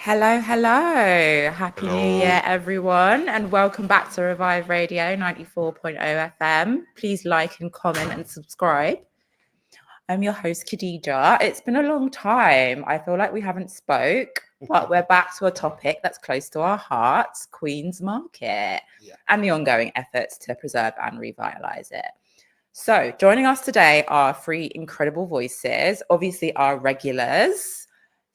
Hello, hello. Happy Hello. New Year, everyone, and welcome back to Revive Radio 94.0 FM. Please like and comment and subscribe. I'm your host, Khadija. It's been a long time. I feel like we haven't spoke, but we're back to a topic that's close to our hearts, Queen's Market, and the ongoing efforts to preserve and revitalise it. So joining us today are three incredible voices, obviously our regulars,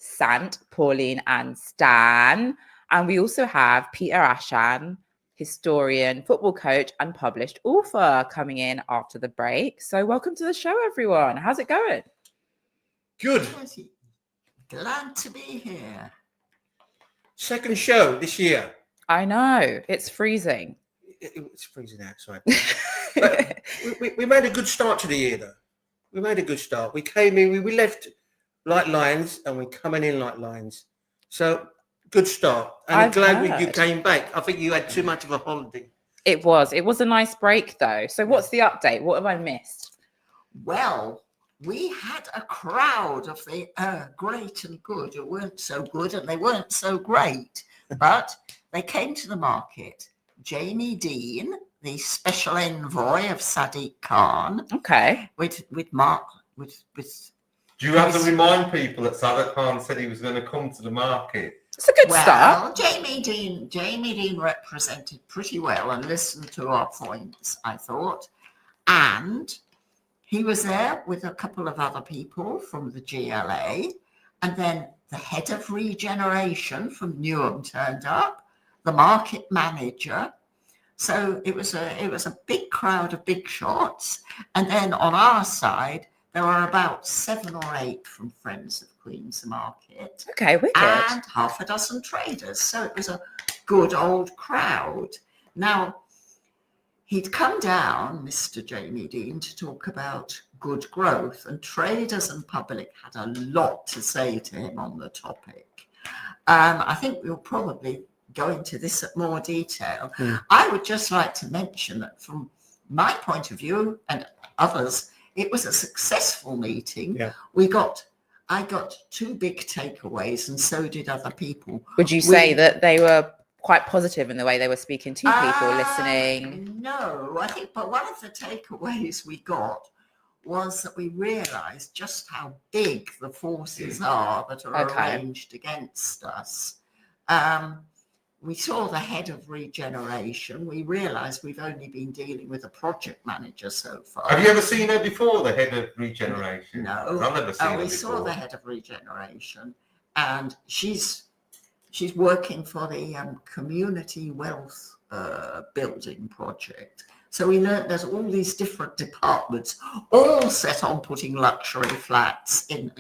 Sant, Pauline, and Stan. And we also have Peter Ashan, historian, football coach, and published author coming in after the break. So welcome to the show, everyone. How's it going? Good. Glad to be here. Second show this year. I know, it's freezing. It's freezing outside. But we made a good start to the year, though. We made a good start. We came in, we left like lions, and we're coming in like lions. So, good start. And I'm glad you came back. I think you had too much of a holiday. It was a nice break, though. So what's the update? What have I missed? Well, we had a crowd of the great and good who weren't so good and they weren't so great, but they came to the market. Jamie Dean, the special envoy of Sadiq Khan. Okay. With Mark, with Do you have to remind people that Sadiq Khan said he was going to come to the market? It's a good start. Jamie Dean represented pretty well and listened to our points, I thought. And he was there with a couple of other people from the GLA. And then the head of regeneration from Newham turned up, the market manager. So it was a big crowd of big shots. And then on our side, there were about 7 or 8 from Friends of Queen's Market. Okay, wicked. And half a dozen traders. So it was a good old crowd. Now, he'd come down, Mr. Jamie Dean, to talk about good growth, and traders and public had a lot to say to him on the topic. I think we'll probably go into this at more detail. I would just like to mention that from my point of view and others, it was a successful meeting. Yeah. I got 2 big takeaways, and so did other people. Would you say that they were quite positive in the way they were speaking to people, listening? No, I think, but one of the takeaways we got was that we realised just how big the forces are that are arranged against us. We saw the head of regeneration. We realised we've only been dealing with a project manager so far. Have you ever seen her before, the head of regeneration? No. I've never seen her before. We saw the head of regeneration, and she's working for the community wealth building project. So we learned there's all these different departments all set on putting luxury flats in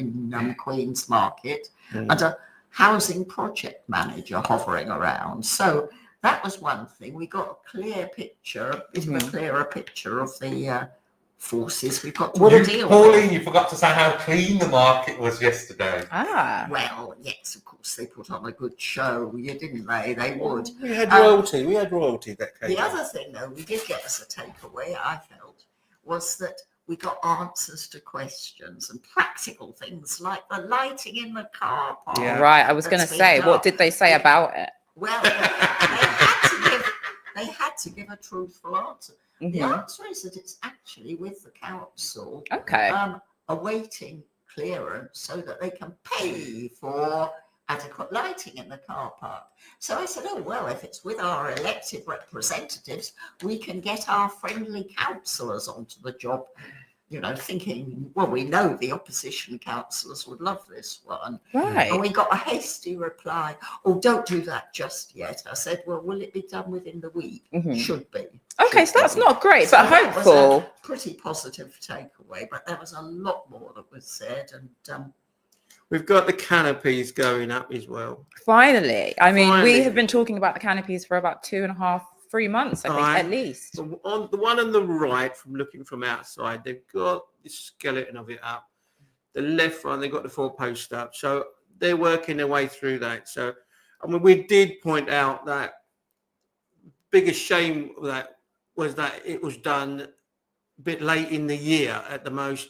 Queen's Market, and a housing project manager hovering around. So that was one thing. We got a clear picture, a bit of a clearer picture of the forces we've got to deal with. Pauline, you forgot to say how clean the market was yesterday. Well, yes, of course, they put on a good show, didn't they? They would. We had royalty. that came. The other thing, though, we did get as a takeaway, I felt, was that we got answers to questions and practical things like the lighting in the car park. Yeah. Right, I was going to say, what did they say about it? Well, they had to give a truthful answer. The answer is that it's actually with the council, awaiting clearance so that they can pay for adequate lighting in the car park. So I said, oh, well, if it's with our elected representatives, we can get our friendly councillors onto the job, thinking, well, we know the opposition councillors would love this one. Right. And we got a hasty reply, oh, don't do that just yet. I said, well, will it be done within the week? Should be. Okay, so that's not great, but hopeful. That was a pretty positive takeaway, but there was a lot more that was said, and we've got the canopies going up as well. Finally. I mean, we have been talking about the canopies for about 2.5-3 months, I think, at least. On the one on the right, from looking from outside, they've got the skeleton of it up. The left one, they've got the 4-post up. So they're working their way through that. So, I mean, we did point out that biggest shame that was that it was done a bit late in the year at the most.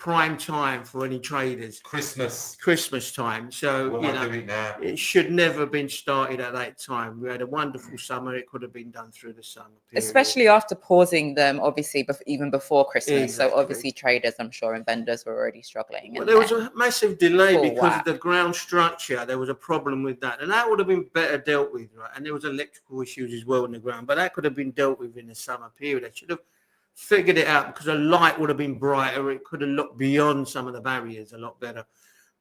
prime time for any traders. Christmas. Christmas time. So, We'll you not know, do it now. it should never have been started at that time. We had a wonderful summer. It could have been done through the summer period. Especially after pausing them, obviously, even before Christmas. Exactly. So obviously traders, I'm sure, and vendors were already struggling. Well, and there was then- a massive delay full because whack. of the ground structure. There was a problem with that. And that would have been better dealt with, right? And there was electrical issues as well in the ground. But that could have been dealt with in the summer period. They should have figured it out because the light would have been brighter. It could have looked beyond some of the barriers a lot better.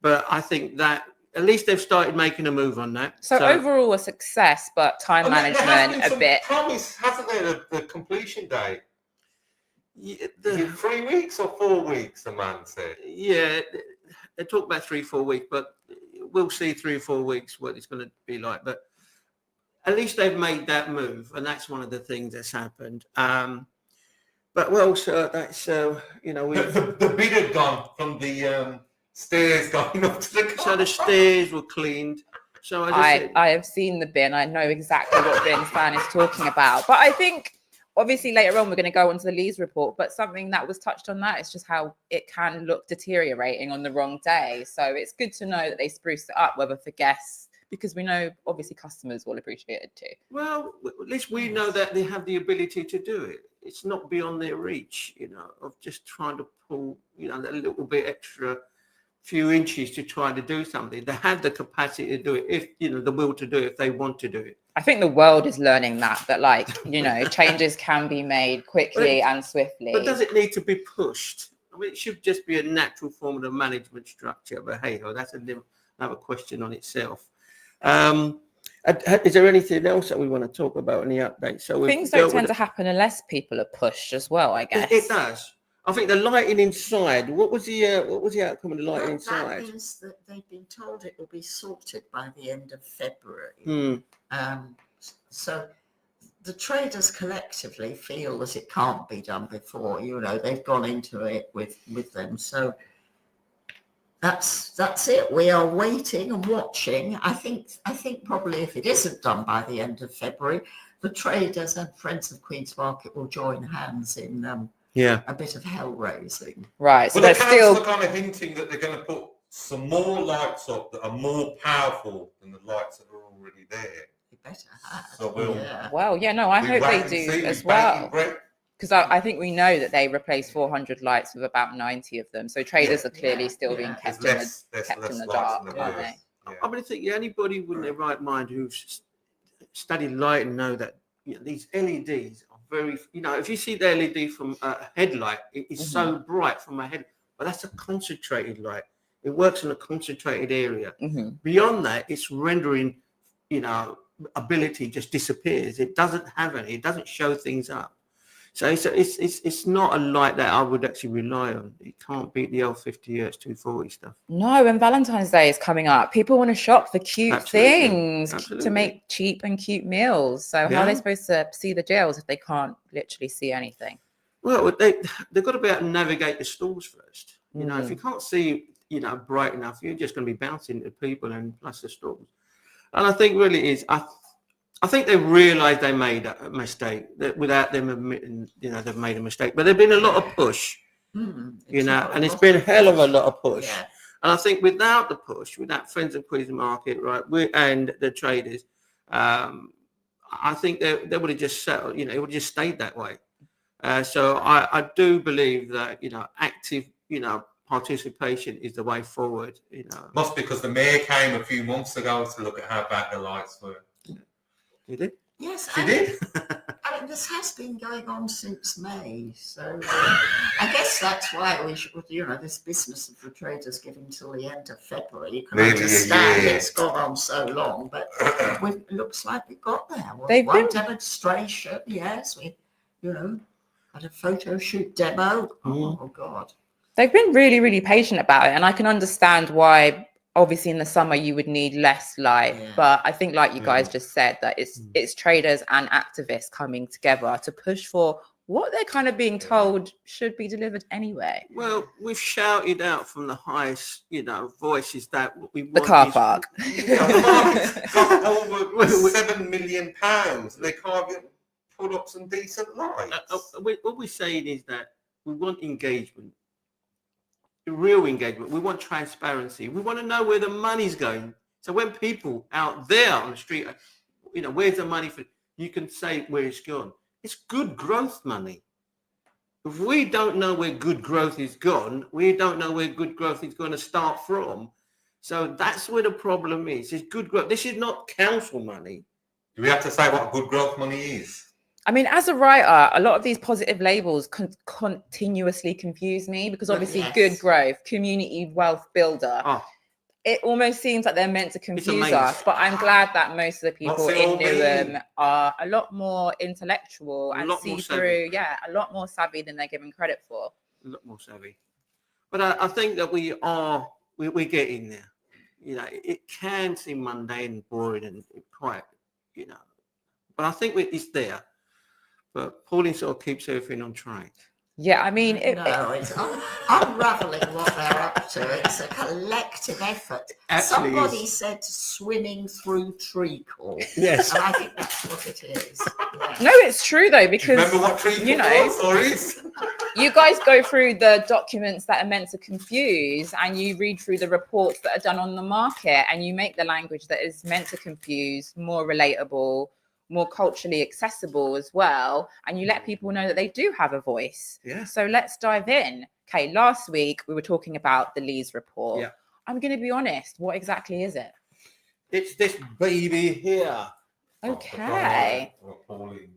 But I think that at least they've started making a move on that. So overall a success, but time And there has management been a some bit. promise, hasn't there, the completion date? Yeah, Is it 3 weeks or 4 weeks, the man said? yeah, they talk about 3-4 weeks, but we'll see 3 or 4 weeks what it's going to be like. But at least they've made that move, and that's one of the things that's happened. But well, sir, that's you know, The bid had gone from the stairs going up to the car. so the stairs were cleaned. So as I said, I have seen the bin. I know exactly what bin Fan is talking about. But I think obviously later on we're going to go on to the Leeds report, but something that was touched on that is just how it can look deteriorating on the wrong day. So it's good to know that they spruced it up, whether for guests, because we know obviously customers will appreciate it too. well, at least we know that they have the ability to do it. It's not beyond their reach, you know, of just trying to pull, you know, that little bit extra few inches to try to do something. They have the capacity to do it, if, you know, the will to do it, if they want to do it. I think the world is learning that like, you know, changes can be made quickly and swiftly. But does it need to be pushed? I mean, it should just be a natural form of the management structure. But hey, that's another question on itself. Is there anything else that we want to talk about? Any updates? So Things don't tend to happen unless people are pushed as well, I guess. It does. I think the lighting inside. What was the outcome of the lighting inside? That is that they've been told it will be sorted by the end of February. So the traders collectively feel that it can't be done before. You know, they've gone into it with them. So that's it. We are waiting and watching. I think probably if it isn't done by the end of February, the traders and Friends of Queen's Market will join hands in a bit of hell raising. Right. So Well, the they're council still are kind of hinting that they're going to put some more lights up that are more powerful than the lights that are already there. You better have. So we'll. well, yeah, no, I we hope wait they and do see. as We bake well. and break. Because I think we know that they replaced 400 lights with about 90 of them. So traders are clearly still being Yeah. kept There's in less the lights dark, in the aren't booth. they? Yeah. I mean, I think anybody with their right mind who's studied lighting know that, you know, these LEDs are very, you know, if you see the LED from a headlight, it is so bright from a head, but that's a concentrated light. It works in a concentrated area. Beyond that, its rendering, you know, ability just disappears. It doesn't have any. It doesn't show things up. So it's not a light that I would actually rely on. It can't beat the L50 Hz 240 stuff. No, and Valentine's Day is coming up. People want to shop for cute Absolutely. things Absolutely. to make cheap and cute meals. So how are they Yeah. supposed to see the jails if they can't literally see anything? Well, they've got to be able to navigate the stores first. You know, if you can't see, you know, bright enough, you're just going to be bouncing into people and plus the stores. And I think really is, I think they realised they made a mistake, that without them admitting, you know, they've made a mistake. But there's been a lot of push, you know, and it's been a hell of a lot of push. Yeah. And I think without the push, without Friends of Queen's Market, right, and the traders, I think they would have just settled, you know, it would have just stayed that way. So I do believe that, you know, active, you know, participation is the way forward, you know. Must be because the mayor came a few months ago to look at how bad the lights were. Did it? Yes, She did? I mean, this has been going on since May, so I guess that's why we should, you know, this business of the traders giving till the end of February. You can Maybe a understand year. it's gone on so long, but it looks like we got there. They've One been- demonstration, yes, we, you know, had a photo shoot demo. Oh God. They've been really, really patient about it. And I can understand why, obviously in the summer, you would need less light. Yeah. But I think, like you guys just said, that it's traders and activists coming together to push for what they're kind of being told should be delivered anyway. Well, we've shouted out from the highest, you know, voices that what we want The car is- park. The market's got over £7 million. They can't even put up some decent lights. What we're saying is that we want engagement. real engagement. We want transparency. We want to know where the money's going. So when people out there on the street, where's the money for? You can say where it's gone. It's good growth money. If we don't know where good growth is gone, we don't know where good growth is going to start from. So that's where the problem is. It's good growth. This is not council money. Do we have to say what good growth money is? I mean, as a writer, a lot of these positive labels continuously confuse me because obviously Yes. good growth, community wealth builder, Oh, it almost seems like they're meant to a confuse maze. us. But I'm glad that most of the people What's it in all Newham mean? are a lot more intellectual A and lot see more through, savvy. a lot more savvy than they're given credit for. a lot more savvy. But I think that we're getting there. It can seem mundane and boring and quite, but I think it's there. But Pauline sort of keeps everything on track. Yeah, I mean, It's unraveling what they're up to. It's a collective effort. Actually Somebody is. said swimming through treacle. Yes. And I think that's what it is. Yeah. no, it's true though, because Remember what treacle you know, was, Maurice? you guys go through the documents that are meant to confuse and you read through the reports that are done on the market and you make the language that is meant to confuse more relatable, more culturally accessible as well. And you let people know that they do have a voice. Yeah. So let's dive in. Okay, last week we were talking about the Lees report. Yeah. I'm going to be honest. What exactly is it? It's this baby here. Okay. Pauline.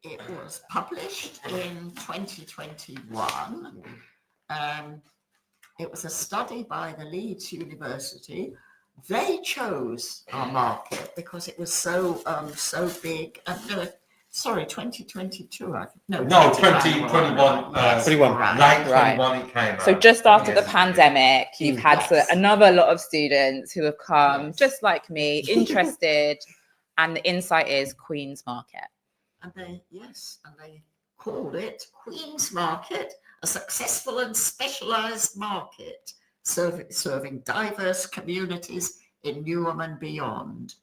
It was published in 2021. It was a study by the Leeds University. They chose our market because it was so big. 2022. I think. No, 2021. 2021. Yes, 21. right. Late Right. 21 it came out. So just after the Yes. pandemic, you've had Yes. another lot of students who have come, Yes. just like me, interested, and the insight is Queen's Market. And they called it Queen's Market, a successful and specialised market serving diverse communities in Newham and beyond.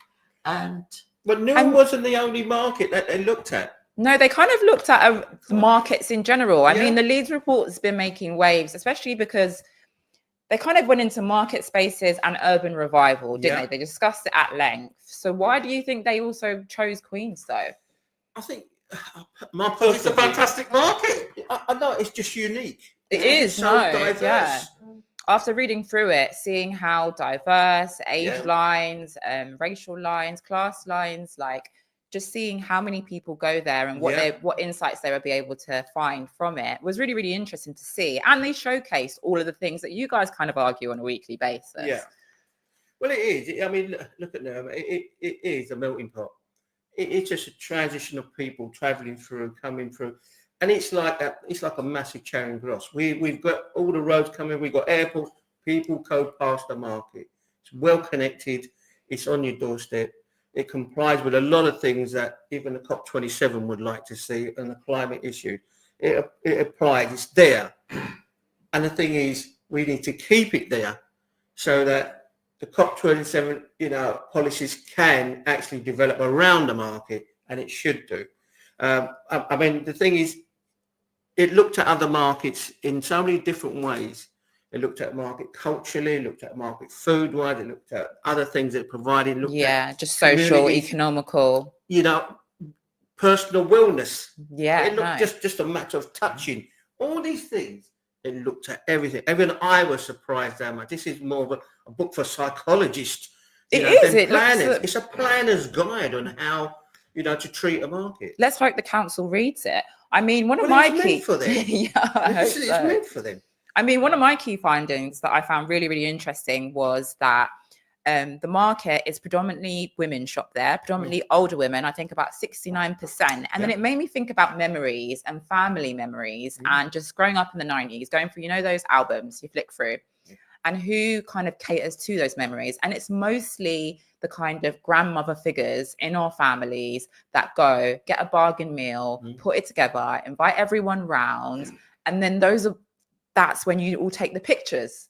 And But Newham wasn't the only market that they looked at. No, they kind of looked at markets in general. I Yeah. mean, the Leeds report has been making waves, especially because they kind of went into market spaces and urban revival, didn't Yeah. they? They discussed it at length. So why do you think they also chose Queens, though? I think my It's a personal fantastic market. I know it's just unique. It It's is, yeah. diverse. After reading through it, seeing how diverse age Yeah. lines, racial lines, class lines, like just seeing how many people go there and what insights they would be able to find from it was really, really interesting to see. And they showcased all of the things that you guys kind of argue on a weekly basis. Yeah. Well, it is. I mean, look at them. It is a melting pot. It's just a transition of people traveling through, coming through. And it's like that. It's like a massive Charing Cross. We've got all the roads coming. We've got airports. People go past the market. It's well connected. It's on your doorstep. It complies with a lot of things that even the COP27 would like to see, and the climate issue. It applies. It's there. And the thing is, we need to keep it there so that the COP27, policies can actually develop around the market, and it should do. I mean, the thing is, it looked at other markets in so many different ways. It looked at market culturally, it looked at market food-wise, it looked at other things that provided. Just social, communities. Economical. Personal wellness. Yeah, It looked just a matter of touching. All these things, it looked at everything. Even I was surprised how much. This is more of a book for psychologists. It is. than It looks planners. at- It's a planner's guide on how, to treat a market. Let's hope the council reads it. I mean, one of Well, my it's meant key for them. I hope It's so. meant for them. I mean, one of my key findings that I found really, really interesting was that the market is predominantly women shop there, predominantly older women, I think about 69%. And then it made me think about memories and family memories and just growing up in the 90s, going through, those albums you flick through and who kind of caters to those memories. And it's mostly the kind of grandmother figures in our families that go get a bargain meal, put it together, invite everyone round. And then that's when you all take the pictures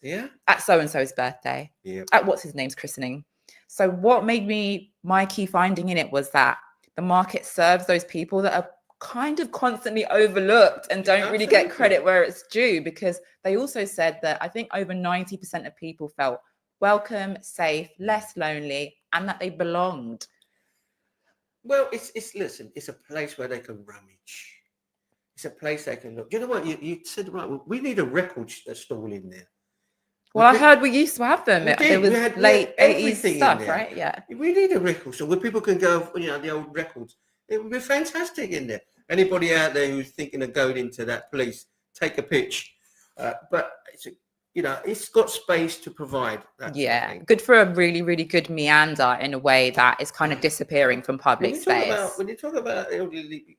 at so-and-so's birthday, at what's his name's christening. So what made my key finding in it was that the market serves those people that are kind of constantly overlooked and don't really get credit where it's due, because they also said that I think over 90% of people felt welcome, safe, less lonely, and that they belonged. Well, listen, it's a place where they can rummage. It's a place they can look. You know what? You said right. We need a record stall in there. Well, I heard we used to have them. There was late 80s stuff, right? Yeah. We need a record store where people can go, the old records. It would be fantastic in there. Anybody out there who's thinking of going into that place, take a pitch. But it's got space to provide. Yeah, good for a really, really good meander in a way that is kind of disappearing from public space. When you talk about elderly,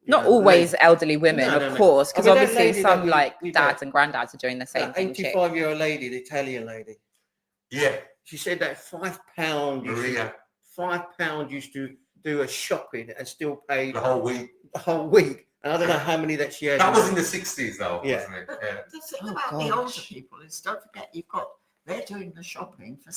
not always elderly women, of course, because obviously some dads and granddads are doing the same thing. 85-year-old lady, the Italian lady. Yeah. She said that £5 used to do a shopping and still pay the whole week. And I don't know how many that she had. That was in the 60s, though, yeah. wasn't it? Yeah. The thing about the older people is, don't forget, they're doing the shopping for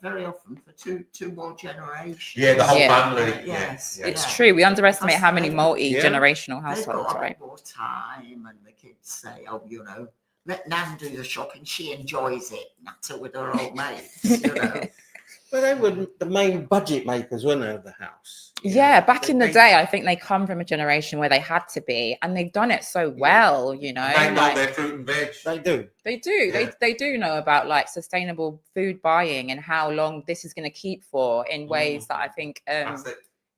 very often for two more generations. Yeah, the whole family. Yes, it's true. We underestimate how many multi-generational households, got right? More time, and the kids say, "Oh, let Nan do the shopping. She enjoys it. Natter with her old mates." But they were the main budget makers, weren't they, of the house? Yeah, back in the day, I think they come from a generation where they had to be, and they've done it so well, They know their fruit and veg. They do. They do. Yeah. They do know about sustainable food buying and how long this is going to keep for in ways that I think,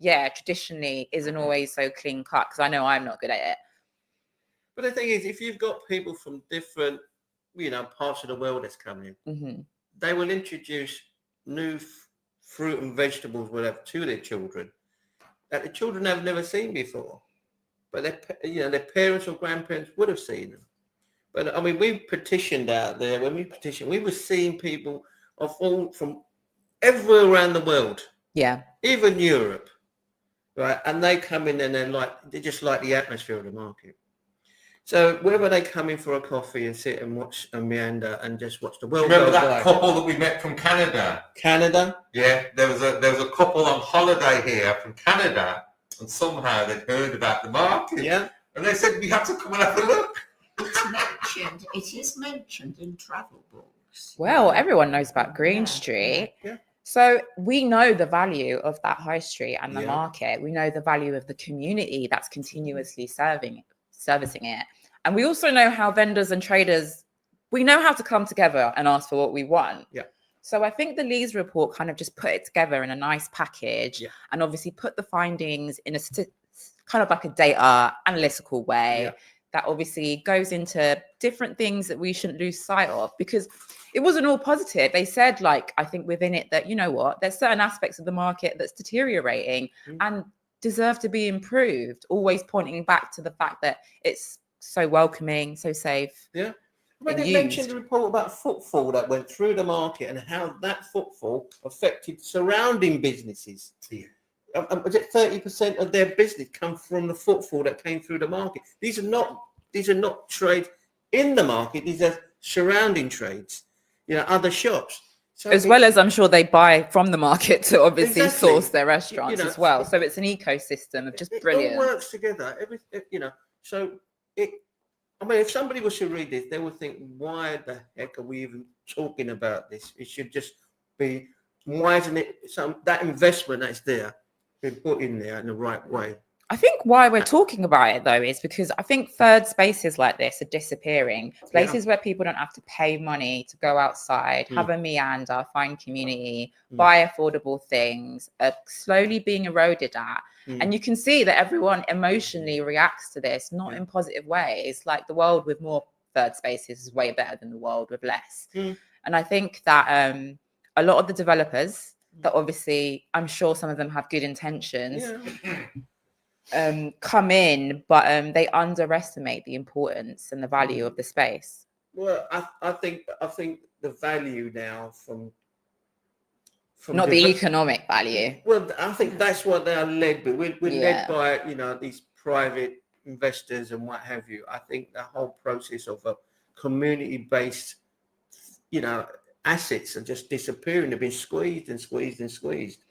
traditionally isn't always so clean cut, because I know I'm not good at it. But the thing is, if you've got people from different, parts of the world that's coming in, they will introduce new fruit and vegetables to their children that the children have never seen before, but their parents or grandparents would have seen them. But I mean, we petitioned out there. When we petitioned, we were seeing people from everywhere around the world, even Europe, right? And they come in and they just like the atmosphere of the market. So whether they come in for a coffee and sit and watch a meander and just watch the world. Remember that couple that we met from Canada? Canada? Yeah, there was a couple on holiday here from Canada, and somehow they'd heard about the market. Yeah. And they said we have to come and have a look. It is mentioned in travel books. Well, everyone knows about Green Street. Yeah. So we know the value of that high street and the market. We know the value of the community that's continuously servicing it. And we also know how vendors and traders, we know how to come together and ask for what we want. Yeah. So I think the Lees report kind of just put it together in a nice package and obviously put the findings in a kind of like a data analytical way that obviously goes into different things that we shouldn't lose sight of, because it wasn't all positive. They said, I think within it that, there's certain aspects of the market that's deteriorating and deserve to be improved, always pointing back to the fact that it's so welcoming, so safe. Yeah. When they mentioned the report about footfall that went through the market and how that footfall affected surrounding businesses. Yeah. Was it 30% of their business come from the footfall that came through the market? These are not trades in the market. These are surrounding trades. Other shops. So well as I'm sure they buy from the market to obviously source their restaurants as well. So it's an ecosystem of just brilliant. It all works together. If somebody was to read this, they would think, why the heck are we even talking about this? It should just be, why isn't it that investment that's there been put in there in the right way? I think why we're talking about it, though, is because I think third spaces like this are disappearing. Places where people don't have to pay money to go outside, have a meander, find community, buy affordable things, are slowly being eroded at. And you can see that everyone emotionally reacts to this, not in positive ways. Like the world with more third spaces is way better than the world with less. And I think that a lot of the developers that obviously, I'm sure some of them have good intentions, come in, but they underestimate the importance and the value of the space. Well, I think the value now from not the economic value. Well, I think that's what they are led by. We're led by these private investors and what have you. I think the whole process of a community-based assets are just disappearing. They've been squeezed and squeezed and squeezed.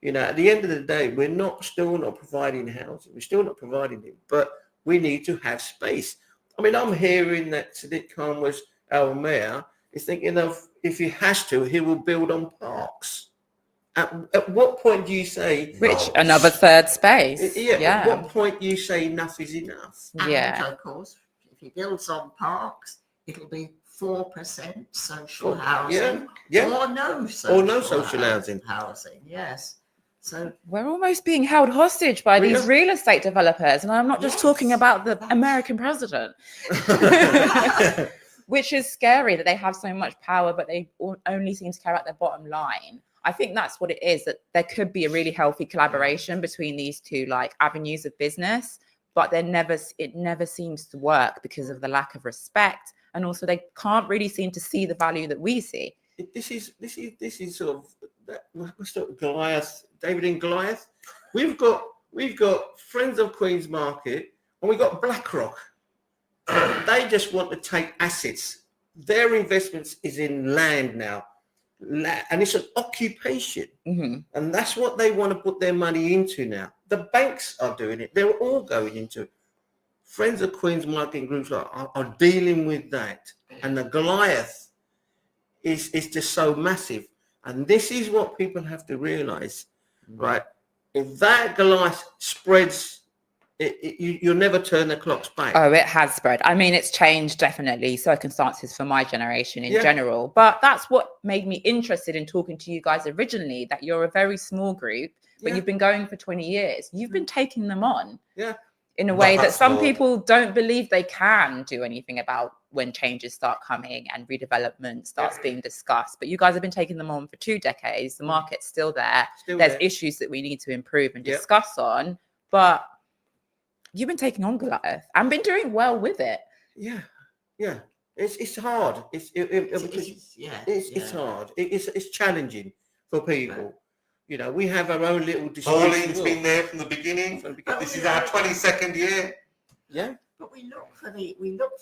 You know, at the end of the day, we're still not providing housing. We're still not providing it, but we need to have space. I mean, I'm hearing that Sadiq Khan was our mayor is thinking of if he has to, he will build on parks. At what point do you say, Which another third space. At what point do you say enough is enough? And of course, if he builds on parks, it'll be 4% social housing or no social housing. Yes. So we're almost being held hostage by these real estate developers. And I'm not just talking about the American president, which is scary that they have so much power, but they only seem to care about their bottom line. I think that's what it is, that there could be a really healthy collaboration between these two like avenues of business, but it never seems to work because of the lack of respect. And also they can't really seem to see the value that we see. This is sort of what's that, Goliath, David and Goliath. We've got Friends of Queen's Market and we've got BlackRock. They just want to take assets. Their investments is in land now. And it's an occupation. And that's what they want to put their money into now. The banks are doing it. They're all going into it. Friends of Queen's Market groups are dealing with that. And the Goliath is just so massive. And this is what people have to realize, right? If that Goliath spreads, you'll never turn the clocks back. Oh, it has spread. I mean, it's changed definitely circumstances for my generation in general. But that's what made me interested in talking to you guys originally, that you're a very small group, but you've been going for 20 years. You've been taking them on. In a way that some people don't believe they can do anything about when changes start coming and redevelopment starts being discussed. But you guys have been taking them on for 2 decades. The market's still there. There's issues that we need to improve and discuss on. But you've been taking on Goliath and been doing well with it. It's hard. It's hard. It's challenging for people. You know, we have our own little Pauline's been there from the beginning. This is our 22nd year. But we look for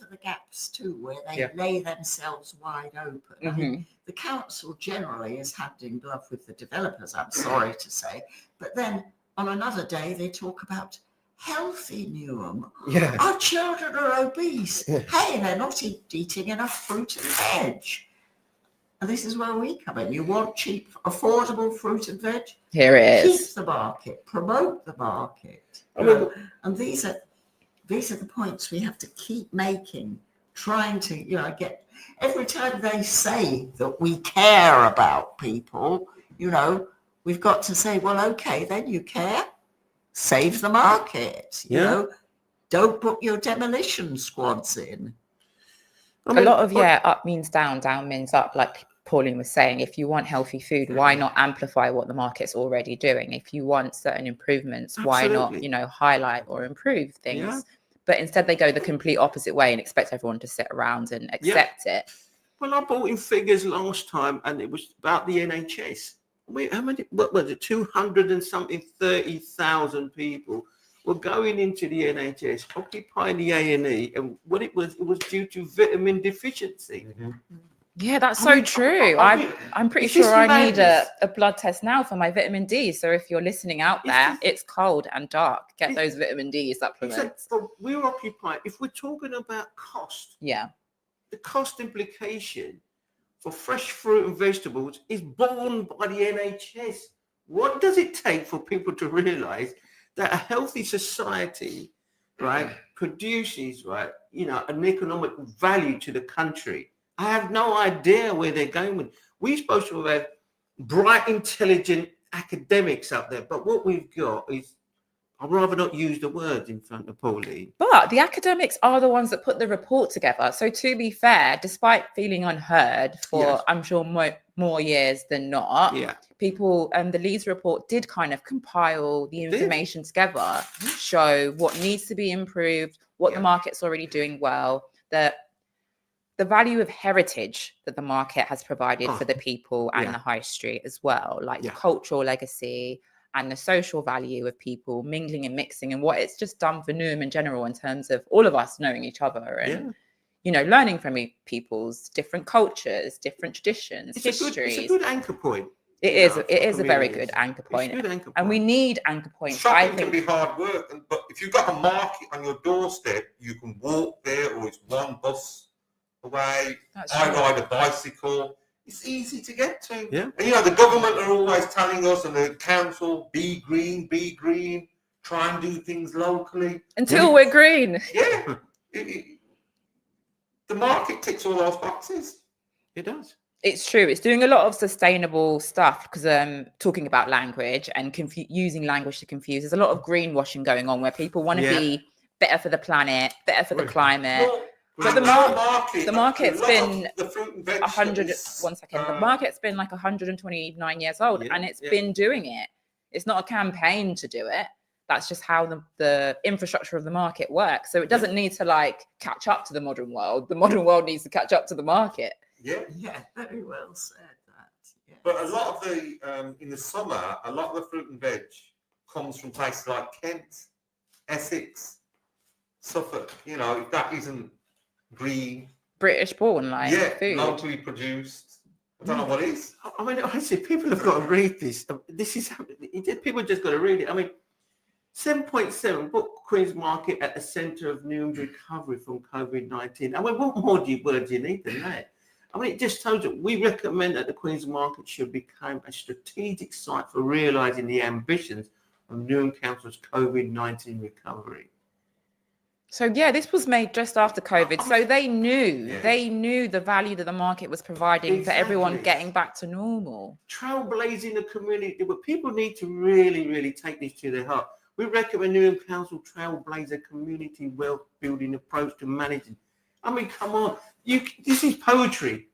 the gaps too, where they lay themselves wide open. I mean, the council generally is hand in glove with the developers, I'm sorry to say. But then on another day they talk about healthy Newham. Our children are obese. Hey, they're not eating enough fruit and veg. And this is where we come in. You want cheap, affordable fruit and veg? Here it is. Keep the market, promote the market. And these are the points we have to keep making, trying to, get, every time they say that we care about people, we've got to say, well, okay, then you care. Save the market, you know, don't put your demolition squads in. A lot of up means down, down means up. Like Pauline was saying, if you want healthy food, why not amplify what the market's already doing? If you want certain improvements, why not, highlight or improve things? But instead they go the complete opposite way and expect everyone to sit around and accept it. Well, I brought in figures last time and it was about the NHS. How many, what was it, 200 and something, 30,000 people were going into the NHS, occupying the A&E, and what it was due to vitamin deficiency. Yeah, that's so true. I'm pretty sure I need a blood test now for my vitamin D. So if you're listening out there, it's cold and dark. Get those vitamin D supplements. But we're occupied. If we're talking about cost, the cost implication for fresh fruit and vegetables is borne by the NHS. What does it take for people to realise that a healthy society, produces, an economic value to the country? I have no idea where they're going with. We're supposed to have bright, intelligent academics up there, but what we've got is, I'd rather not use the words in front of Pauline. But the academics are the ones that put the report together. So to be fair, despite feeling unheard for, I'm sure, more years than not, people, the Leeds report did kind of compile the information together, show what needs to be improved, what the market's already doing well, the value of heritage that the market has provided for the people and the high street as well, like the cultural legacy and the social value of people mingling and mixing, and what it's just done for Newham in general in terms of all of us knowing each other and, learning from people's different cultures, different traditions, histories. It's a good anchor point. It you is. know, It for is a very communities. good anchor It's point, good anchor and we point. need anchor points. I Shopping can think be hard work, but if you've got a market on your doorstep, you can walk there, or it's one bus away. that's I true. ride a bicycle. It's easy to get to. Yeah. And, you know, the government are always telling us, and the council, be green, try and do things locally. Until we're green. Yeah. The market ticks all those boxes. It does. It's true. It's doing a lot of sustainable stuff because talking about language and using language to confuse. There's a lot of greenwashing going on where people want to Yeah. be better for the planet, better for the Right. climate. Well, But the market's been the fruit and veg 100. is, 1 second. The market's been like 129 years old, Yeah, and it's yeah. been doing it. It's not a campaign to do it. That's just how the infrastructure of the market works. So it doesn't need to like catch up to the modern world. The modern world needs to catch up to the market. Yeah. Yeah, very well said that. Yes. But a lot of the, in the summer, a lot of the fruit and veg comes from places like Kent, Essex, Suffolk. You know, if that isn't green, British born, like food. locally produced. I don't know what is. I mean, honestly, people have got to read this. This is people just got to read it. I mean, 7.7 book Queen's Market at the centre of New England recovery from COVID-19. I mean, what more do you need than that? I mean, it just tells you we recommend that the Queen's Market should become a strategic site for realising the ambitions of Newham Council's COVID-19 recovery. So yeah, this was made just after COVID. So they knew, Yeah. they knew the value that the market was providing for everyone Exactly. getting back to normal. Trailblazing the community, but people need to really, really take this to their heart. We recommend Newham Council trailblaze a community wealth building approach to managing. I mean, come on, this is poetry.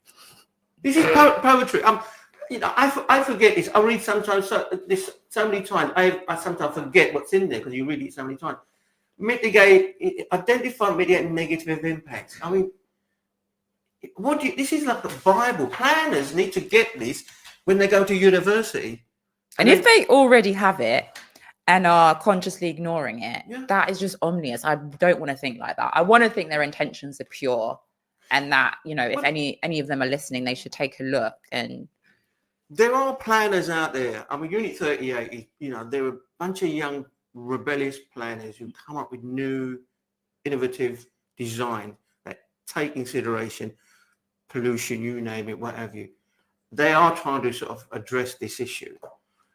This is poetry. You know, I forget this. I read sometimes so many times. I sometimes forget what's in there because you read it so many times. Identify, mitigate negative impacts. I mean, this is like a Bible. Planners need to get this when they go to university. And if they already have it and are consciously ignoring it, Yeah. that is just ominous. I don't want to think like that. I want to think their intentions are pure, and that, you know, if Well, any of them are listening, they should take a look. And there are planners out there. I mean, Unit 38 is, you know, there are a bunch of young rebellious planners who come up with new, innovative design that take consideration pollution, you name it, what have you. They are trying to sort of address this issue.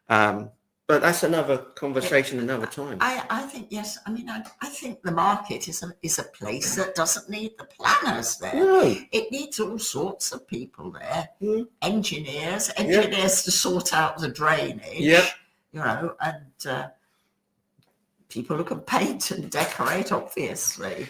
But that's another conversation another time. I think, yes. I mean, I think the market is a place that doesn't need the planners there. No. It needs all sorts of people there. Mm. Engineers to sort out the drainage. Yep. You know, and people who can paint and decorate, obviously.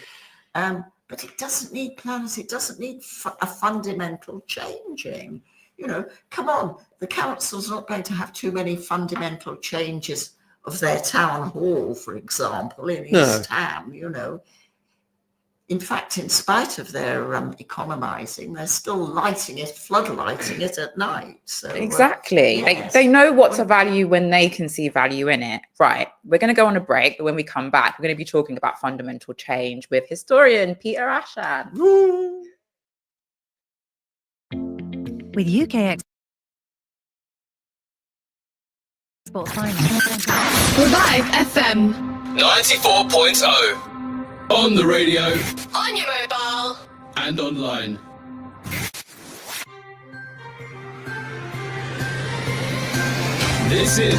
But it doesn't need planners. It doesn't need a fundamental changing. You know, come on, the council's not going to have too many fundamental changes of their town hall, for example, in East Ham, you know. In fact, in spite of their economising, they're still floodlighting it at night. So exactly. yes. They know what's a value when they can see value in it. Right. We're going to go on a break, but when we come back, we're going to be talking about fundamental change with historian Peter Ashan. Woo. With UK Export Finance. Revive FM 94.0 on the radio on your mobile. and online. This is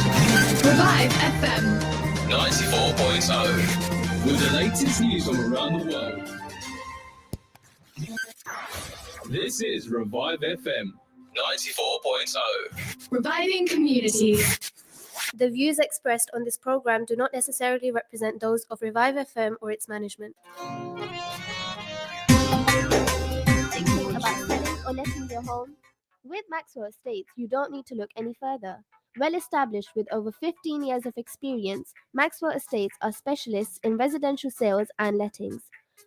Revive FM 94.0 with the latest news from around the world. This is Revive FM 94.0. reviving communities. The views expressed on this program do not necessarily represent those of Revive FM or its management. Thinking about selling or letting your home? With Maxwell Estates, you don't need to look any further. Well established with over 15 years of experience, Maxwell Estates are specialists in residential sales and lettings.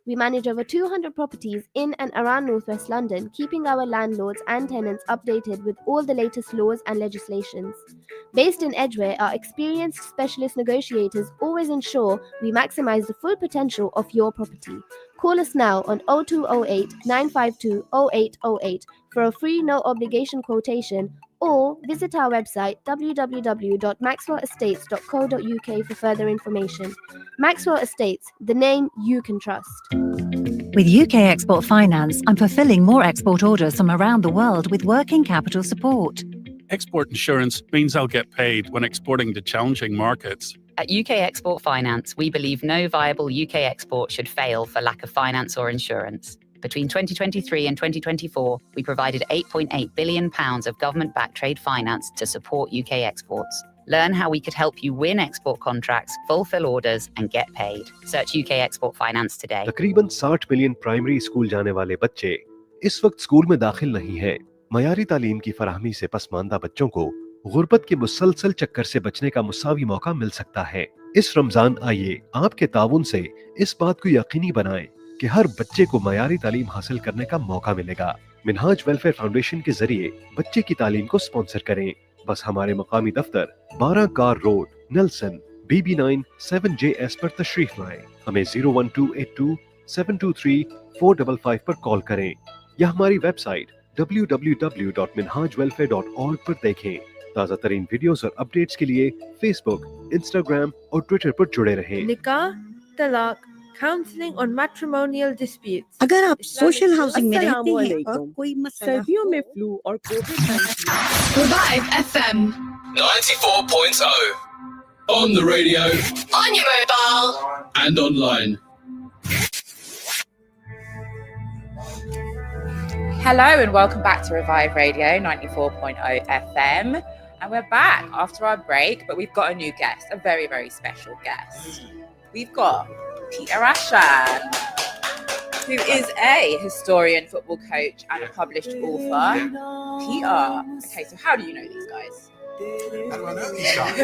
We manage over 200 properties in and around Northwest London, keeping our landlords and tenants updated with all the latest laws and legislations. Based in Edgware, our experienced specialist negotiators always ensure we maximize the full potential of your property. Call us now on 0208 952 0808 for a free no obligation quotation, or visit our website www.maxwellestates.co.uk for further information. Maxwell Estates, the name you can trust. With UK Export Finance, I'm fulfilling more export orders from around the world with working capital support. Export insurance means I'll get paid when exporting to challenging markets. At UK Export Finance, we believe no viable UK export should fail for lack of finance or insurance. Between 2023 and 2024, we provided £8.8 billion of government-backed trade finance to support UK exports. Learn how we could help you win export contracts, fulfill orders, and get paid. Search UK Export Finance today. तकरीबन 60 million primary school जाने वाले बच्चे इस वक्त school में दाखिल नहीं हैं। मयारी तालीम की फराहमी से पसमानदा बच्चों को गुर्बत के मुसलसल चक्कर से बचने का मुसावी मौका मिल सकता है। इस रमजान आइए आपके ताउन से इस बात को यकीनी बनाएं कि हर बच्चे को मयारी तालीम हासिल करने का मौका मिलेगा। मिनहाज वेलफेयर फाउंडेशन के जरिए बच्चे की तालीम को स्पॉन्सर करें। बस हमारे मकामी दफ्तर 12 car road, Nelson, BB9 7JS पर तशरीफ लाएं। हमें 01282 723 455 पर कॉल करें या हमारी वेबसाइट www.minhajwelfare.org पर देखें। ताज़ा तरीन वीडियोस और अपडेट्स के लिए फेसबुक, इंस्टाग्राम और ट्विटर पर जुड़े रहें। निकाह, तलाक, काउंसलिंग और मैट्रिमोनियल डिस्प्यूट्स। अगर आप सोशल हाउसिंग में रहते हैं और कोई मसला सर्दियों में फ्लू और Covid Revive FM 94.0. On the radio on your mobile. and online. Hello and welcome back to Revive Radio 94.0 FM. And we're back after our break, but we've got a new guest, a very, very special guest. We've got Peter Asher, who is a historian, football coach, and a published author. Peter, okay, so how do you know these guys? How do I know these guys?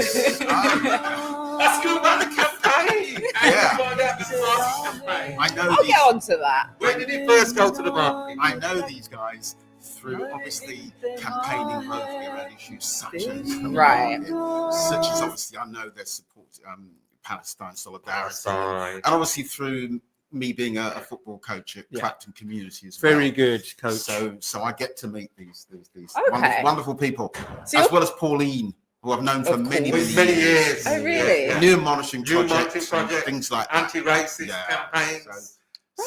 Let's go about the campaign. Yeah. Find out this marketing campaign. I know I'll these. get on to that. When did you first go to the market? I know these guys through obviously campaigning locally around issues such as Right. such as obviously I know their support Palestine solidarity, Palestine. and obviously through me being a football coach at Clapton Community as well. Very good, coach. So I get to meet these Okay. wonderful people, So as you're- well as Pauline, who I've known for Of many course. Many years. Oh, really? Yeah. new monitoring New monitoring projects, project, and things like that. anti-racist Yeah. campaigns.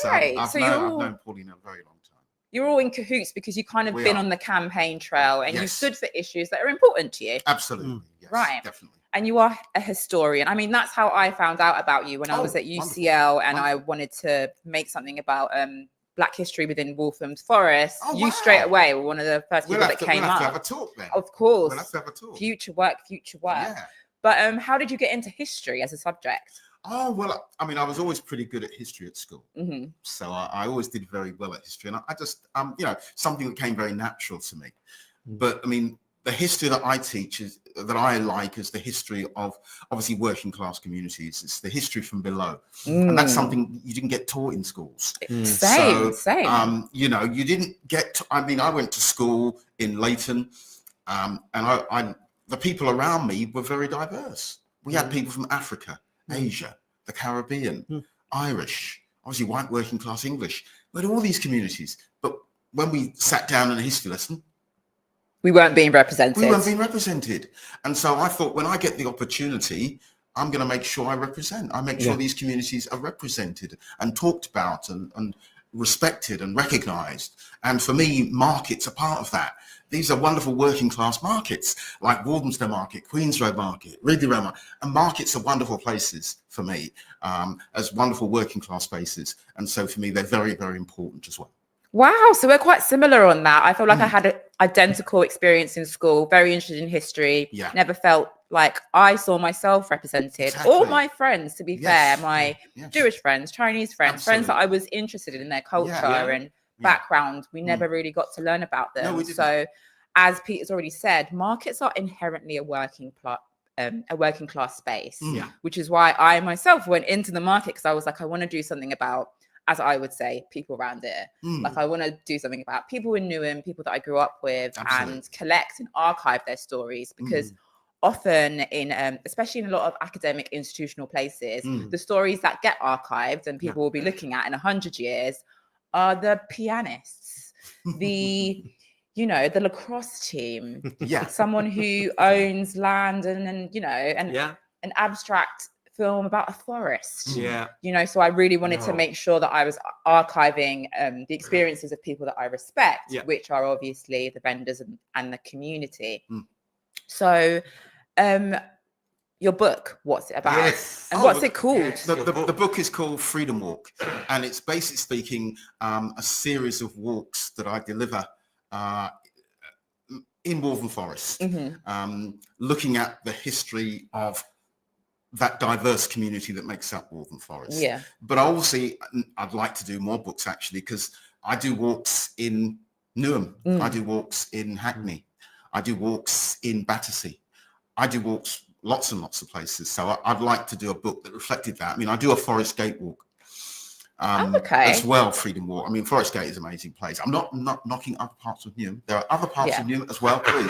So Right, I've so known Pauline a very long time. You're all in cahoots because you kind of We been are. on the campaign trail and you Yes. stood for issues that are important to you. Absolutely, yes, Right. definitely. And you are a historian. I mean, that's how I found out about you when I was Oh, at UCL and I wanted to make something about Black history within Waltham's Forest. Oh, You wow. straight away were one of the first We'll people have that to, came we'll have to up. have a talk then. Of course. We'll have to have a talk. Future work. Yeah. But how did you get into history as a subject? Oh, well, I mean, I was always pretty good at history at school. Mm-hmm. So I always did very well at history. And I just, something that came very natural to me. But I mean, the history that I teach is that I like is the history of obviously working class communities. It's the history from below. And that's something you didn't get taught in schools. Same. You didn't get, I went to school in Leighton and the people around me were very diverse. We had people from Africa, Asia, the Caribbean, Irish, obviously white working class English. We had all these communities. But when we sat down in a history lesson, we weren't being represented. And so I thought, when I get the opportunity, I'm going to make sure I represent. I make sure these communities are represented and talked about and respected and recognized. And for me, markets are part of that. These are wonderful working class markets like Walthamstow Market, Queens Road Market, Ridley Road Market. And markets are wonderful places for me as wonderful working class spaces. And so for me, they're very, very important as well. Wow, so we're quite similar on that. I feel like I had an identical experience in school, very interested in history. Yeah. Never felt like I saw myself represented. Exactly. All my friends, to be fair, my Yes. Jewish friends, Chinese friends, friends that I was interested in their culture and background, we never really got to learn about them. No, we didn't. So as Peter's already said, markets are inherently a working class space, which is why I myself went into the market because I was like, I want to do something about, as I would say, people around here. Like I want to do something about people in Newham, people that I grew up with, and collect and archive their stories because often in, especially in a lot of academic institutional places, the stories that get archived and people will be looking at in 100 years are the pianists, the you know, the lacrosse team. Yeah. Someone who owns land and you know, and Yeah. an abstract film about a forest. Yeah. You know, so I really wanted to No. make sure that I was archiving the experiences of people that I respect, Yeah. which are obviously the vendors and the community. Mm. So your book, what's it about? Yes. And Oh, what's it called? yes. The book is called Freedom Walk, and it's basically speaking a series of walks that I deliver in Waltham Forest, looking at the history of that diverse community that makes up Waltham Forest. Yeah. But obviously, I'd like to do more books actually, because I do walks in Newham, I do walks in Hackney, I do walks in Battersea, I do walks lots and lots of places. So I'd like to do a book that reflected that. I mean, I do a Forest Gate walk as well, Freedom Walk. I mean, Forest Gate is an amazing place. I'm not knocking other parts of Newham. There are other parts of Newham as well, please.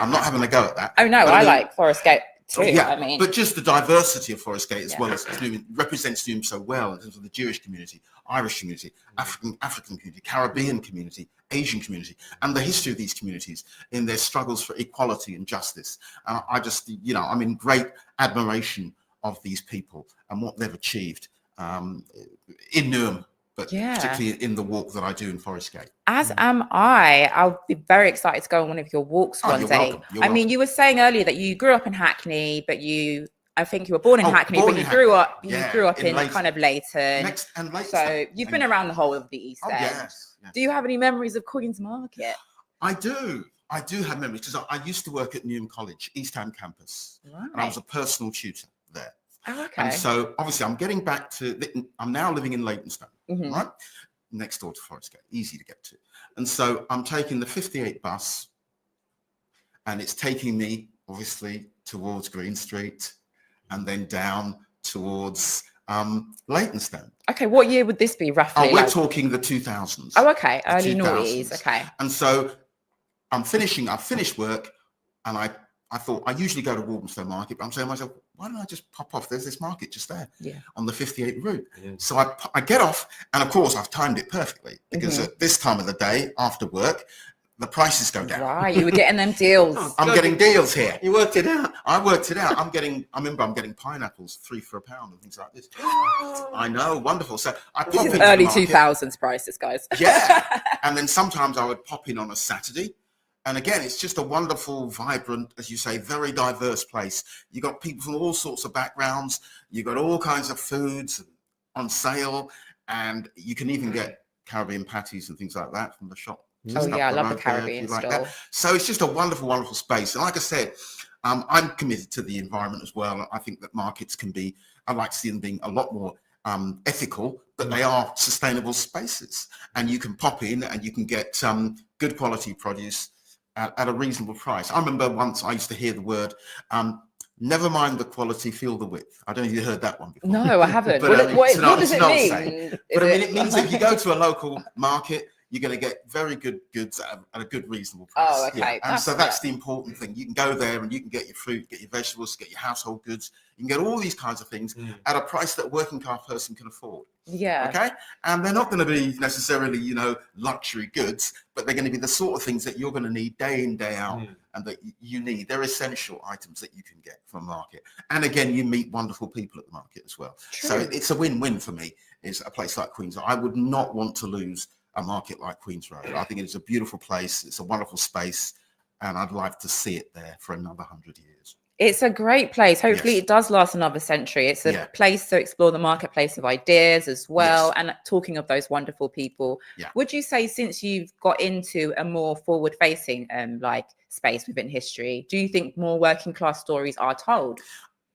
I'm not having a go at that. Oh no, But I mean, like Forest Gate too. yeah, I mean, but just the diversity of Forest Gate as well as Newham represents Newham so well in terms of the Jewish community, Irish community, African community, Caribbean community, Asian community, and the history of these communities in their struggles for equality and justice. And I just, you know, I'm in great admiration of these people and what they've achieved in Newham, but particularly in the walk that I do in Forest Gate. As am I. I'll be very excited to go on one of your walks one you're day. welcome. You're I mean, welcome. you were saying earlier that you grew up in Hackney, but I think you were born in Hackney, but you grew up in Leyton. kind of Leyton. Leyton. So you've been around the whole of the East End. Yes. Do you have any memories of Queen's Market? I do have memories, because I used to work at Newham College, East End campus, and I was a personal tutor there. Oh, okay. And so obviously I'm getting back to, I'm now living in Leytonstone, right? Next door to Forest Gate, easy to get to. And so I'm taking the 58 bus, and it's taking me obviously towards Green Street and then down towards Leytonstone. Okay, what year would this be roughly? Oh, we're talking the 2000s. Oh, okay, early 2000s. noughties, okay. And so I've finished work, and I thought, I usually go to Walthamstow Market, but I'm saying to myself, why don't I just pop off? There's this market just there on the 58 route. So I get off, and of course I've timed it perfectly, because at this time of the day, after work, the prices go down. Right, you were getting them deals. I'm getting deals here. You worked it out. I worked it out. I remember I'm getting pineapples 3 for £1 and things like this. I know, wonderful. So I pop This is into the early market. 2000s prices, guys. Yeah. And then sometimes I would pop in on a Saturday. And again, it's just a wonderful, vibrant, as you say, very diverse place. You got people from all sorts of backgrounds. You got all kinds of foods on sale, and you can even get Caribbean patties and things like that from the shop. Oh yeah, I love the Caribbean style. So it's just a wonderful, wonderful space. And like I said, I'm committed to the environment as well. I think that markets can be, I'd like to see them being a lot more ethical, but they are sustainable spaces. And you can pop in and you can get good quality produce at a reasonable price. I remember once I used to hear the word, never mind the quality, feel the width. I don't know if you heard that one before. No, I haven't. But, what does it mean? But I mean, it means if you go to a local market, you're going to get very good goods at a good, reasonable price. Oh, okay. And so that's the important thing. You can go there and you can get your fruit, get your vegetables, get your household goods. You can get all these kinds of things at a price that a working class person can afford. Yeah. Okay. And they're not going to be necessarily, luxury goods, but they're going to be the sort of things that you're going to need day in, day out, and that you need. They're essential items that you can get from a market. And again, you meet wonderful people at the market as well. True. So it's a win-win for me. Is a place like Queen's. I would not want to lose a market like Queen's Road. I think it's a beautiful place. It's a wonderful space, and I'd like to see it there for another 100 years. It's a great place. Hopefully it does last another century. It's a place to explore the marketplace of ideas as well. And talking of those wonderful people, would you say since you've got into a more forward-facing space within history, do you think more working class stories are told?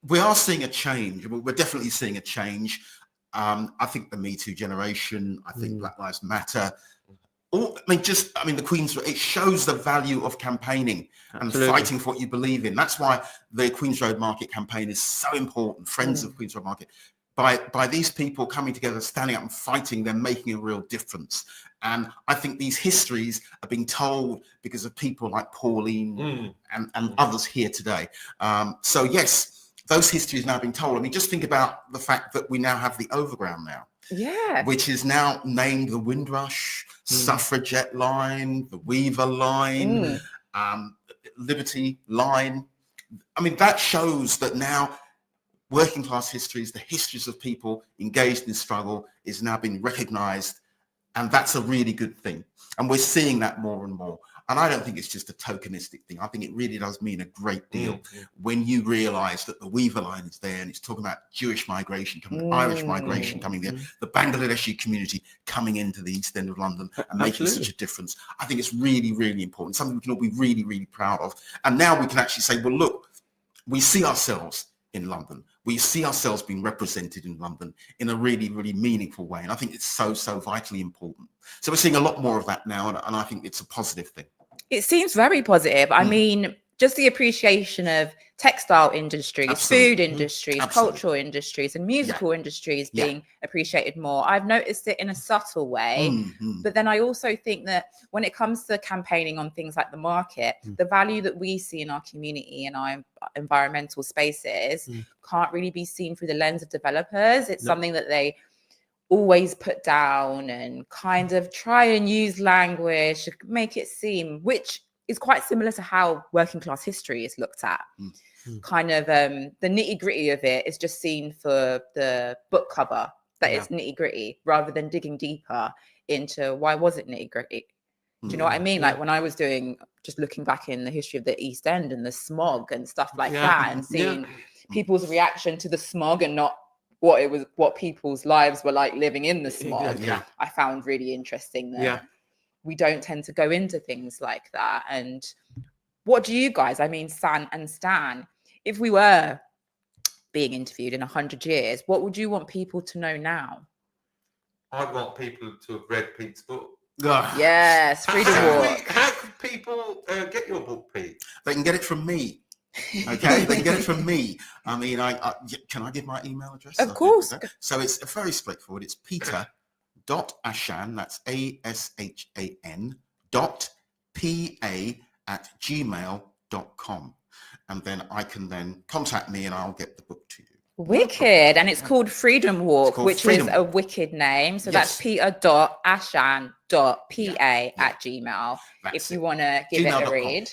We are seeing a change. We're definitely seeing a change. I think the Me Too generation, I think Black Lives Matter, the Queen's, it shows the value of campaigning and fighting for what you believe in. That's why the Queen's Road Market campaign is so important. Friends of Queen's Road Market, by these people coming together, standing up and fighting, they're making a real difference. And I think these histories are being told because of people like Pauline and others here today. So yes, those histories now being told. I mean, just think about the fact that we now have the Overground now. Yeah. Which is now named the Windrush. Suffragette line, the Weaver line, Liberty line. I mean, that shows that now working class histories, the histories of people engaged in struggle, is now being recognised, and that's a really good thing. And we're seeing that more and more. And I don't think it's just a tokenistic thing. I think it really does mean a great deal when you realise that the Weaver line is there and it's talking about Jewish migration coming, Irish migration coming there, the Bangladeshi community coming into the East End of London and making such a difference. I think it's really, really important. Something we can all be really, really proud of. And now we can actually say, well, look, we see ourselves in London. We see ourselves being represented in London in a really, really meaningful way. And I think it's so, so vitally important. So we're seeing a lot more of that now, and I think it's a positive thing. It seems very positive. I mean, just the appreciation of textile industries, food industries, cultural industries, and musical industries being appreciated more. I've noticed it in a subtle way. But then I also think that when it comes to campaigning on things like the market, the value that we see in our community and our environmental spaces can't really be seen through the lens of developers. It's something that they always put down and kind of try and use language to make it seem, which is quite similar to how working class history is looked at. Kind of the nitty gritty of it is just seen for the book cover, that it's nitty gritty, rather than digging deeper into why was it nitty gritty. Do you know what I mean? Like when I was just looking back in the history of the East End and the smog and stuff like that, and seeing people's reaction to the smog and not what people's lives were like living in the smog. I found really interesting that we don't tend to go into things like that. And what do you guys, I mean, San and Stan, if we were being interviewed in 100 years, what would you want people to know now? I'd want people to have read Pete's book. Yes, Freedom Walk. How can people get your book, Pete? They can get it from me. Okay, they can get it from me. I mean, can I give my email address? Of course. So it's very straightforward. It's peter.ashan, that's ASHAN, .pa@gmail.com. And then I can then contact me and I'll get the book to you. Wicked. And it's called Freedom Walk, which is a wicked name. So that's peter.ashan.pa@gmail. If you want to give it a read.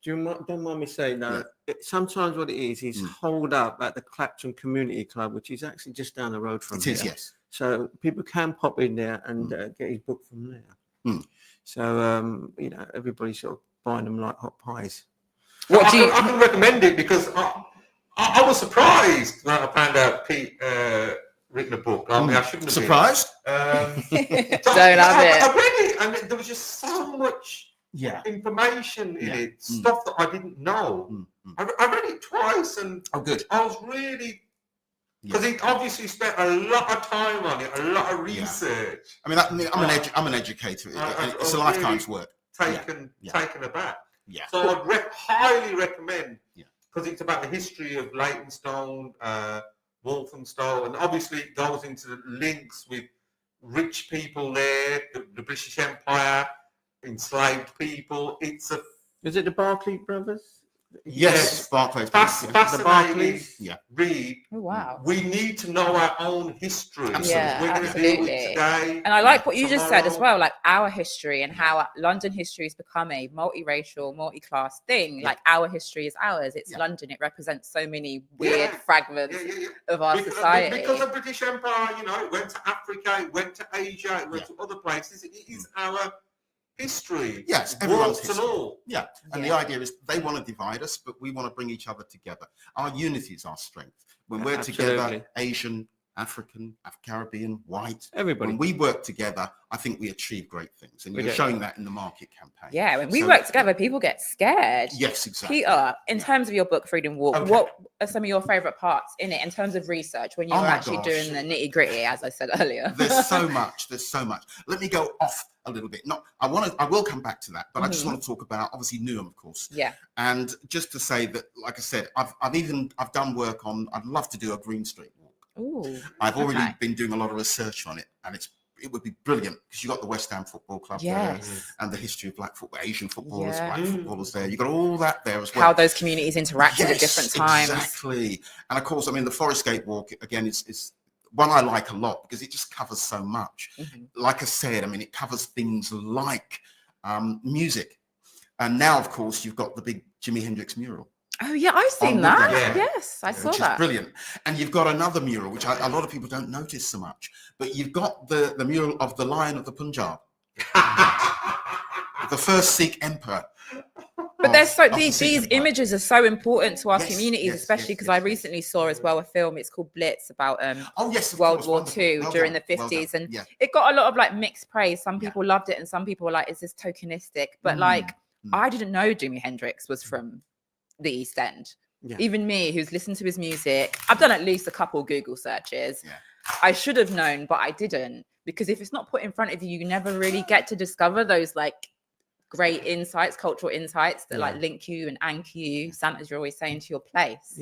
Don't mind me saying that. Sometimes what it is hold up at the Clapton Community Club, which is actually just down the road from here. It is, yes. So people can pop in there and get his book from there. So, everybody's sort of buying them like hot pies. I can recommend it because I was surprised when I found out Pete written a book. I mean, I shouldn't have surprised. Don't have it. I read it and there was just so much information in it, stuff that I didn't know. I read it twice and I was really, because he obviously spent a lot of time on it, a lot of research. I mean, I'm an educator. It's a lifetime's work. Taken aback. So I'd highly recommend, because it's about the history of Leytonstone, Walthamstow, and obviously it goes into the links with rich people there, the British Empire, enslaved people. Is it the Barclay brothers? Yes, Barclays. Fascinating. Read. Oh, wow. We need to know our own history. Yeah, We're going to deal with today. And I like what you just said as well, like our history and how London history has become a multiracial, multi-class thing. Like our history is ours. It's London. It represents so many weird fragments of our society. Because the British Empire, it went to Africa, it went to Asia, it went to other places. It is our history. Yes, everyone's history. And all. Yeah, and the idea is they want to divide us, but we want to bring each other together. Our unity is our strength. When we're together, Asian, African, Caribbean, white, everybody. When we work together, I think we achieve great things. And you're showing that in the market campaign. Yeah, when we work together, people get scared. Yes, exactly. Peter, in terms of your book, Freedom Walk, what are some of your favourite parts in it in terms of research when you were actually doing the nitty gritty, as I said earlier? There's so much. Let me go off a little bit. I will come back to that, but I just want to talk about obviously Newham, of course. Yeah. And just to say that, like I said, I've done work on. I'd love to do a Green Street walk. Ooh. I've already been doing a lot of research on it, and it would be brilliant because you got the West Ham Football Club there, and the history of black football, Asian footballers, white footballers there. You got all that there as well. How those communities interacted at different times. Exactly. And of course, I mean, the Forest Gate Walk again is one I like a lot because it just covers so much. Like I said, I mean, it covers things like music. And now, of course, you've got the big Jimi Hendrix mural. Oh yeah, I've seen that. Yes, I saw which that. Is brilliant. And you've got another mural, which a lot of people don't notice so much. But you've got the mural of the Lion of the Punjab, the first Sikh emperor. But these images are so important to our communities, especially because I recently saw as well a film. It's called Blitz about World War II during the 50s, and it got a lot of like mixed praise. Some people loved it, and some people were like, "Is this tokenistic?" But I didn't know Jimi Hendrix was from the East End. Even me, who's listened to his music, I've done at least a couple Google searches. I should have known, but I didn't, because if it's not put in front of you, you never really get to discover those like great insights, cultural insights that like link you and anchor you, Santa's, you're always saying, to your place.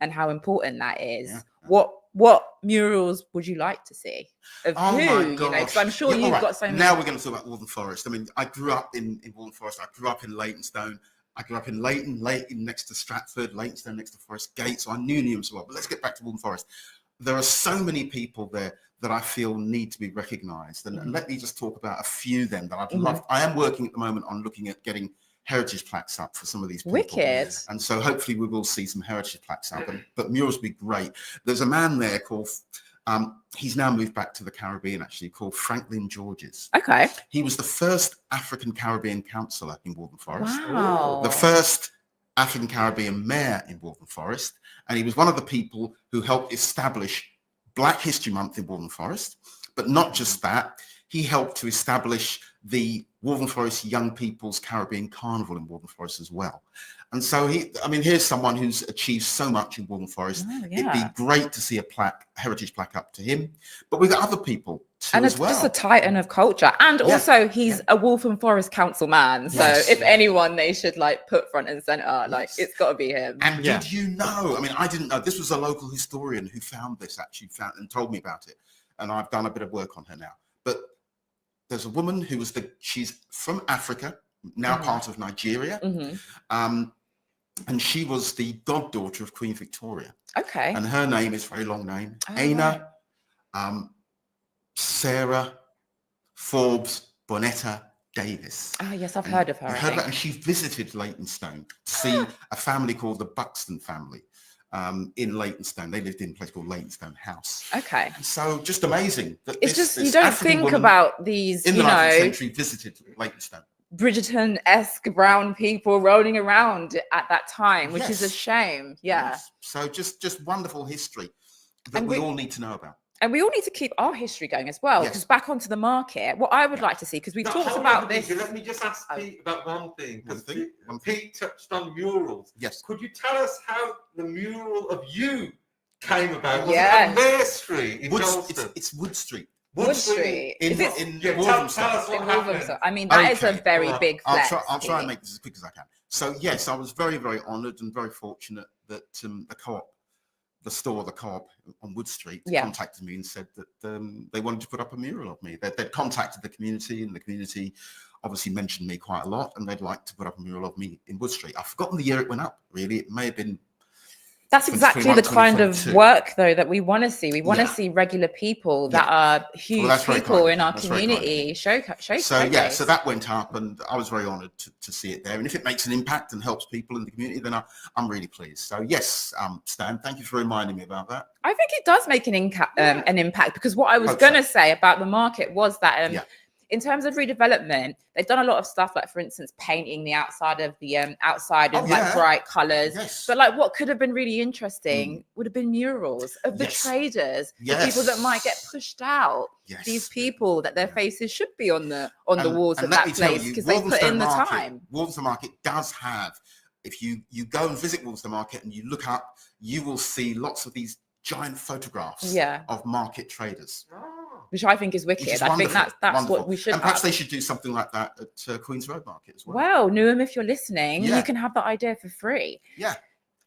And how important that is. What murals would you like to see of who? You know, because I'm sure you've got so many. Now we're going to talk about Waltham Forest. I mean, I grew up in Waltham Forest. I grew up in Leytonstone. I grew up in Leyton next to Stratford, Leytonstone next to Forest Gate. So I knew Newham so well. But let's get back to Waltham Forest. There are so many people there that I feel need to be recognised. And let me just talk about a few then that I'd love. I am working at the moment on looking at getting heritage plaques up for some of these people. Wicked. And so hopefully we will see some heritage plaques up. But murals would be great. There's a man there called, he's now moved back to the Caribbean actually, called Franklin Georges. Okay. He was the first African Caribbean councillor in Waltham Forest. Wow. The first African Caribbean mayor in Waltham Forest. And he was one of the people who helped establish Black History Month in Waltham Forest. But not just that, he helped to establish the Waltham Forest Young People's Caribbean Carnival in Waltham Forest as well. And so here's someone who's achieved so much in Waltham Forest. It'd be great to see a heritage plaque up to him. But we've got other people too as well. Just a titan of culture. And also he's a Waltham Forest council man. So if anyone they should like put front and center, like it's got to be him. And did you know, I mean, I didn't know, this was a local historian who found this and told me about it. And I've done a bit of work on her now. But there's a woman who was she's from Africa, now part of Nigeria. And she was the goddaughter of Queen Victoria. Okay. And her name is a very long name. Aina, Sarah Forbes Bonetta Davis. Oh, yes, I've heard of her. And she visited Leytonstone to see a family called the Buxton family in Leytonstone. They lived in a place called Leytonstone House. Okay. And so just amazing. That it's just, you don't think about these, in the 19th century visited Leytonstone. Bridgerton-esque brown people rolling around at that time, which is a shame. So just wonderful history that we all need to know about. And we all need to keep our history going as well, because back onto the market, what I would like to see, because we've talked about this. Let me just ask Pete about one thing, because Pete touched on murals. Yes. Could you tell us how the mural of you came about? Was it on their street in Dalston? It's Wood Street. Wood Street. In Walthamstow. I mean, that is a very big flex. I'll try and make this as quick as I can. So, yes, I was very, very honoured and very fortunate that the co-op on Wood Street contacted me and said that they wanted to put up a mural of me. They'd contacted the community, and the community obviously mentioned me quite a lot, and they'd like to put up a mural of me in Wood Street. I've forgotten the year it went up, really. It may have been... That's exactly the kind of work, though, that we want to see. We want to see regular people that are huge people in our community show. So that went up, and I was very honoured to see it there. And if it makes an impact and helps people in the community, then I'm really pleased. So yes, Stan, thank you for reminding me about that. I think it does make an impact, because what I was going to say about the market was that in terms of redevelopment, they've done a lot of stuff, like, for instance, painting the outside of the like bright colours. But like, what could have been really interesting would have been murals of the traders, the people that might get pushed out. These people that their faces should be on the walls of that place, because they put in the time. Walthamstow Market does have, if you go and visit Walthamstow Market and you look up, you will see lots of these giant photographs of market traders. Which I think is wicked. I think that's what we should. And perhaps they should do something like that at Queen's Road Market as well. Well, Newham, if you're listening, you can have that idea for free. Yeah.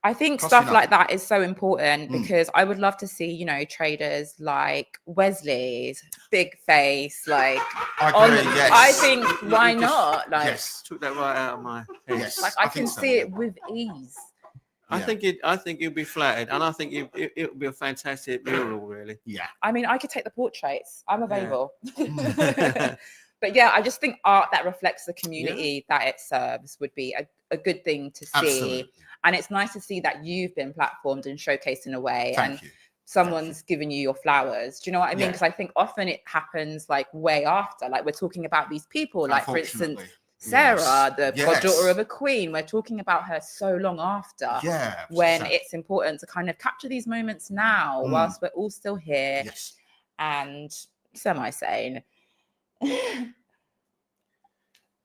I think stuff like that is so important, because I would love to see, traders like Wesley's big face, like I think why not? Like, took that right out of my head. Like I can see it with ease. I think you'd be flattered, and I think it would be a fantastic mural, really. Yeah. I mean, I could take the portraits. I'm available. But yeah, I just think art that reflects the community that it serves would be a good thing to see. Absolutely. And it's nice to see that you've been platformed and showcased in a way. Thank you. Someone's given you your flowers. Do you know what I mean? Because I think often it happens like way after. Like we're talking about these people, like for instance, Sarah, the goddaughter of a queen. We're talking about her so long after. Yeah. When it's important to kind of capture these moments now, whilst we're all still here and semi-sane.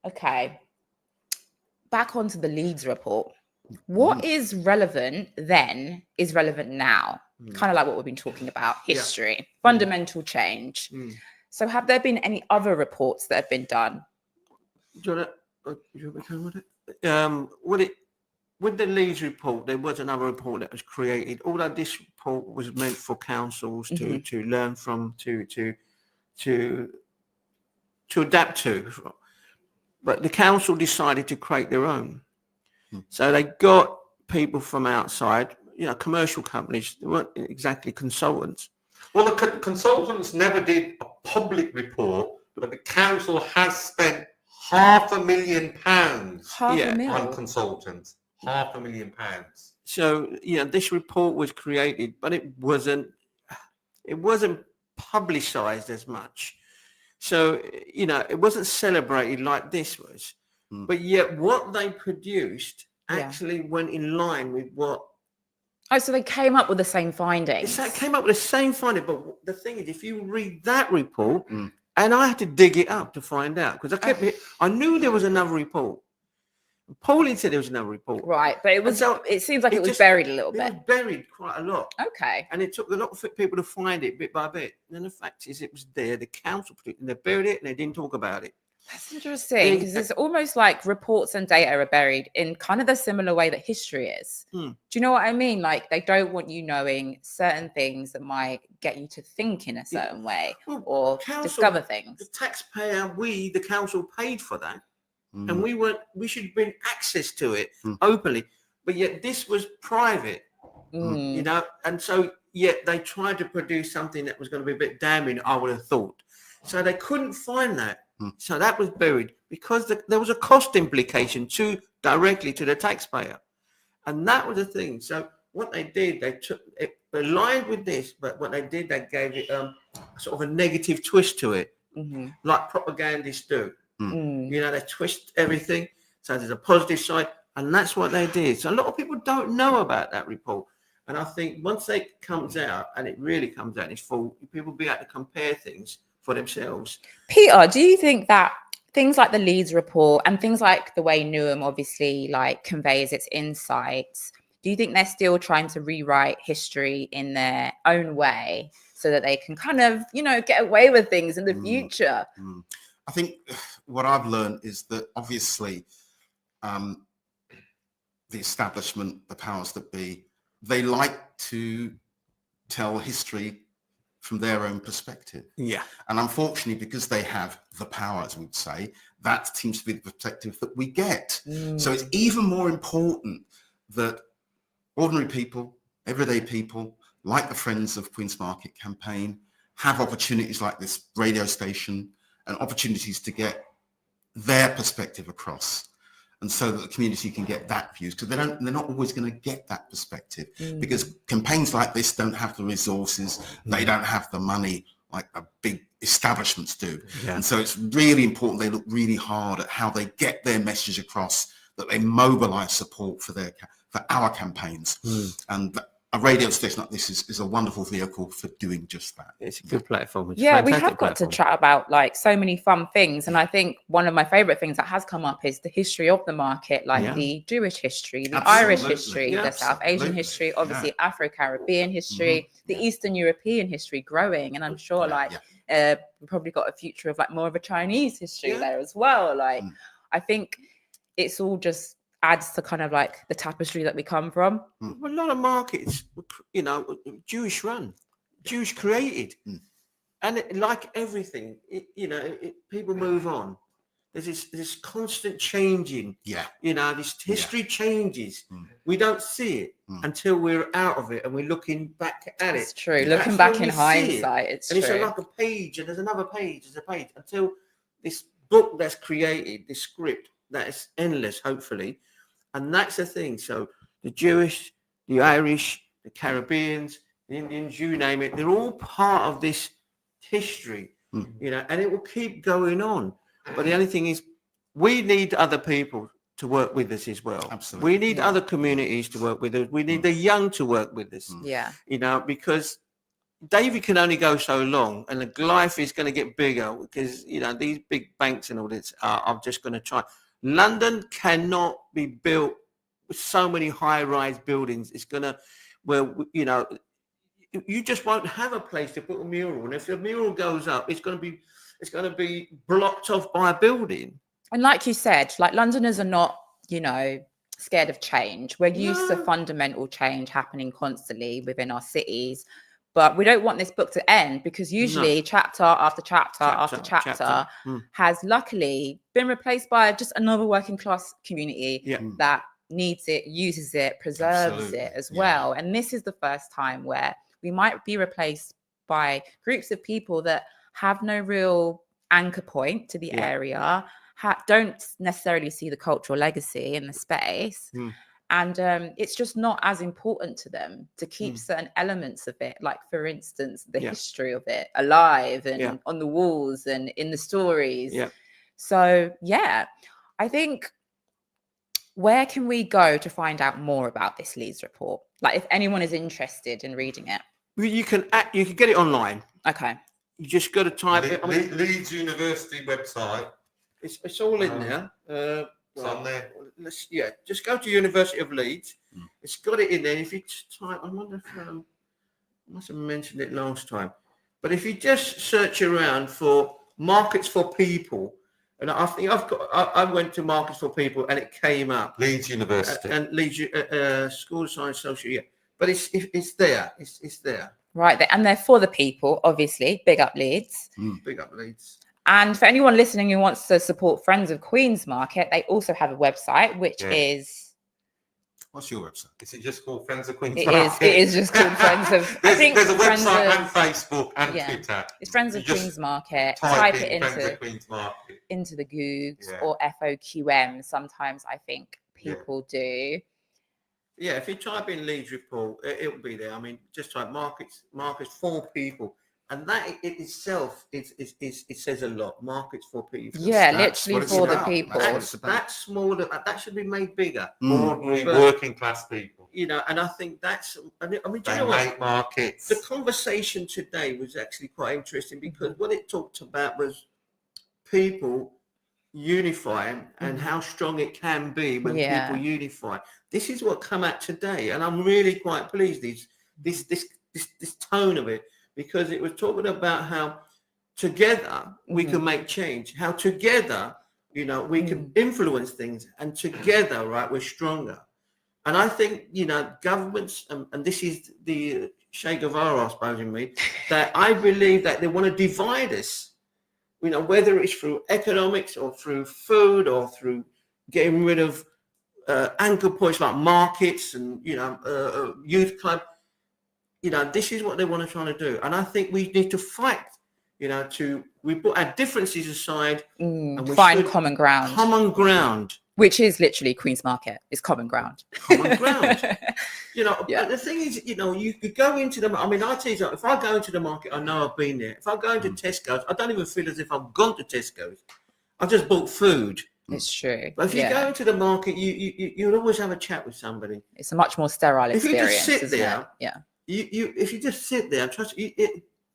Okay. Back onto the Leeds report. What is relevant then is relevant now. Kind of like what we've been talking about, history, fundamental change. So have there been any other reports that have been done? Do you want to with it? With the Leeds report, there was another report that was created. Although this report was meant for councils to learn from, to adapt to, but the council decided to create their own. So they got people from outside, commercial companies. They weren't exactly consultants. Well, the consultants never did a public report, but the council has spent £500,000 on consultants. £500,000. So this report was created, but it wasn't publicized as much. So it wasn't celebrated like this was. But yet what they produced actually went in line with what. Oh, so they came up with the same findings. It came up with the same finding, but the thing is, if you read that report, and I had to dig it up to find out because I knew there was another report. Pauline said there was another report. Right, but it was. It seems like it was buried a little bit. It was buried quite a lot. Okay. And it took a lot of people to find it bit by bit. And the fact is, it was there. The council put it, and they buried it, and they didn't talk about it. That's interesting because it's almost like reports and data are buried in kind of the similar way that history is. Do you know what I mean? Like they don't want you knowing certain things that might get you to think in a certain way or discover things. The taxpayer, the council paid for that. And we should bring access to it openly. But yet this was private, and so yet they tried to produce something that was going to be a bit damning, I would have thought. So they couldn't find that. So that was buried because there was a cost implication directly to the taxpayer. And that was the thing. So what they did, they took it aligned with this, but what they did, they gave it sort of a negative twist to it, like propagandists do. They twist everything. So there's a positive side. And that's what they did. So a lot of people don't know about that report. And I think once it comes out, and it really comes out in its full, people will be able to compare things for themselves. Peter, do you think that things like the Leeds report and things like the way Newham obviously like conveys its insights, do you think they're still trying to rewrite history in their own way so that they can kind of, get away with things in the future? I think what I've learned is that obviously the establishment, the powers that be, they like to tell history from their own perspective. Yeah. And unfortunately, because they have the power, as we'd say, that seems to be the perspective that we get. So it's even more important that ordinary people, everyday people, like the Friends of Queen's Market campaign, have opportunities like this radio station and opportunities to get their perspective across. And so that the community can get that views, because they're not always going to get that perspective, because campaigns like this don't have the resources, they don't have the money like the big establishments do. And so it's really important they look really hard at how they get their message across, that they mobilize support for our campaigns. And a radio station like this is a wonderful vehicle for doing just that. It's a good platform. Yeah, we have got to chat about like so many fun things. And I think one of my favorite things that has come up is the history of the market, like the Jewish history, the Irish history, the South Asian history, obviously Afro-Caribbean history, the Eastern European history growing. And I'm sure we've probably got a future of like more of a Chinese history there as well. Like, I think it's all just adds to kind of like the tapestry that we come from. Well, a lot of markets, Jewish run, Jewish created, and like everything, people move on. there's this constant changing. Yeah. You know, this history changes. We don't see it until we're out of it and we're looking back at it. It's true. That's Looking back when in we see hindsight, it. it's and true. it's like a page, and there's another page, there's a page, until this book that's created, this script that is endless, hopefully. And that's the thing. So the Jewish, the Irish, the Caribbeans, the Indians, you name it, they're all part of this history, you know, and it will keep going on. But the only thing is, we need other people to work with us as well. Absolutely. We need other communities to work with us. We need the young to work with us. Yeah. You know, because David can only go so long, and the Goliath is going to get bigger because, you know, these big banks and all this are just going to try. London cannot be built with so many high-rise buildings. It's going to, well, you know, you just won't have a place to put a mural. And if the mural goes up, it's going to be blocked off by a building. And like you said, like Londoners are not, you know, scared of change. We're used to fundamental change happening constantly within our cities. But we don't want this book to end, because usually chapter after chapter after chapter has luckily been replaced by just another working class community that needs it, uses it, preserves it as well. And this is the first time where we might be replaced by groups of people that have no real anchor point to the area, don't necessarily see the cultural legacy in the space. And it's just not as important to them to keep certain elements of it, like, for instance, the history of it alive and on the walls and in the stories. So, yeah, I think, where can we go to find out more about this Leeds report? Like, if anyone is interested in reading it. Well, you can get it online. Okay. You just got to type it. Leeds University website. It's all in there. It's on there. Just go to University of Leeds. It's got it in there. If you type, I wonder if I must have mentioned it last time, but if you just search around for markets for people, and I think I went to markets for people, and it came up Leeds University and Leeds School of Science Social. Yeah, but it's there. It's there. Right there, and they're for the people, obviously. Big up Leeds. Big up Leeds. And for anyone listening who wants to support Friends of Queen's Market, they also have a website, which is... What's your website? Is it just called Friends of Queen's It Market? It is just called Friends of... There's a Friends website of, and Facebook and Twitter. It's Friends of You just Queen's Market. type Type it in Friends of Queen's Market. into the Googs or FOQM. Sometimes I think people do. Yeah, if you type in Leeds report, it will be there. I mean, just type markets for people, and that it itself it says a lot. Markets for people. Yeah, literally for the people. That's smaller. That should be made bigger. Ordinary working class people. You know, and I think that's. I mean, do they you know what? make markets. The conversation today was actually quite interesting, because what it talked about was people unifying and how strong it can be when people unify. This is what come out today, and I'm really quite pleased. This tone of it, because it was talking about how together we can make change, how together, you know, we can influence things, and together, right, we're stronger. And I think, you know, governments, and this is the Che Guevara, I suppose, in me, that I believe that they want to divide us, you know, whether it's through economics or through food or through getting rid of anchor points like markets and, you know, youth club. You know, this is what they want to try to do. And I think we need to fight, you know, we put our differences aside and we find common ground. Common ground. Which is literally Queen's Market. It's common ground. Common ground. You know, but the thing is, you know, you could go into the, I mean, I'll tell you something, if I go into the market, I know I've been there. If I go into Tesco's, I don't even feel as if I've gone to Tesco's. I just bought food. It's true. But if you go into the market, you'll always have a chat with somebody. It's a much more sterile experience. If you just sit there, yeah. If you just sit there, trust you,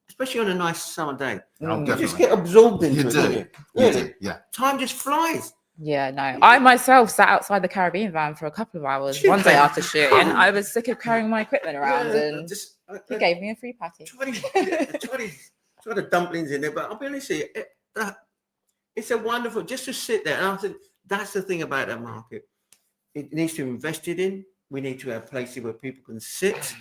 especially on a nice summer day, you definitely. just get absorbed into it. You do. Yeah. Time just flies. Yeah, no. I myself sat outside the Caribbean van for a couple of hours one day after shooting. I was sick of carrying my equipment around, and he gave me a free patty. Try the dumplings in there, but I'll be honest with you, it's a wonderful, just to sit there. And I think that's the thing about that market. It needs to be invested in. We need to have places where people can sit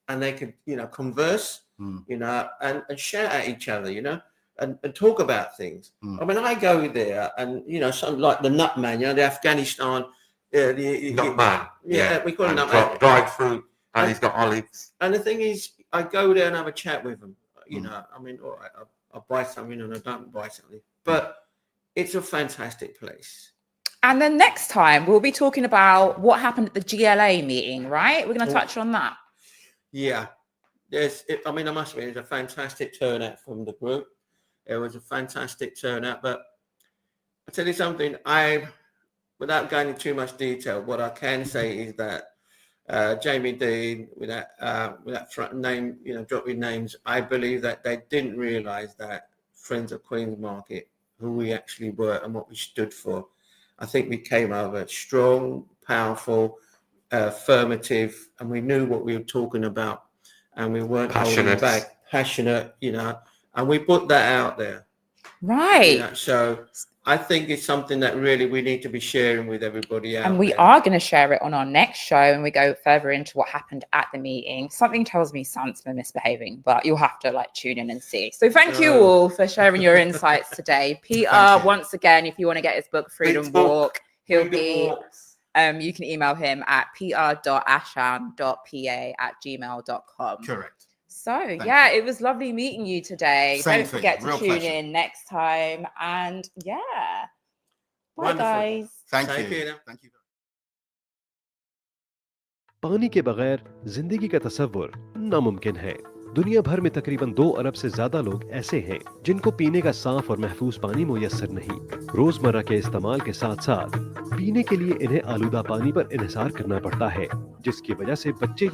and they can, you know, converse, you know, and shout at each other, you know. and talk about things. I mean, I go there and, you know, something like the nut man, you know, the Afghanistan. Nut man. Yeah, we call it and nut man. dried fruit, and he's got olives. And the thing is, I go there and have a chat with them. You know, I mean, all right, I buy something and I don't buy something. But it's a fantastic place. And then next time we'll be talking about what happened at the GLA meeting, right? We're going to touch on that. Yeah. I mean, I must admit, it was a fantastic turnout from the group. It was a fantastic turnout. But I'll tell you something, without going into too much detail, what I can say is that Jamie Dean, with that front name, you know, dropping names, I believe that they didn't realise that Friends of Queen's Market, who we actually were and what we stood for. I think we came over strong, powerful, affirmative, and we knew what we were talking about, and we weren't holding back, passionate, you know, and we put that out there. Right. You know, so I think it's something that really we need to be sharing with everybody out And we there. are going to share it on our next show, and we go further into what happened at the meeting. Something tells me Sant's been misbehaving, but you'll have to like tune in and see. So thank you all for sharing your insights today. Peter, once again, if you want to get his book Freedom Walk, he'll be you can email him at peter.ashan.pa@gmail.com. Correct. So it was lovely meeting you today. Don't forget to tune in next time. And bye guys. Thank you. पानी के बगैर जिंदगी का तसव्वुर नामुमकिन है। दुनिया भर में तकरीबन 2 अरब से ज्यादा लोग ऐसे हैं जिनको पीने का साफ और महफूज पानी मुयस्सर नहीं। रोजमर्रा के इस्तेमाल के साथ साथ पीने के लिए इन्हें आलूदा पानी पर इन्हिसार करना पड़ता है, जिसकी वजह से बच्चे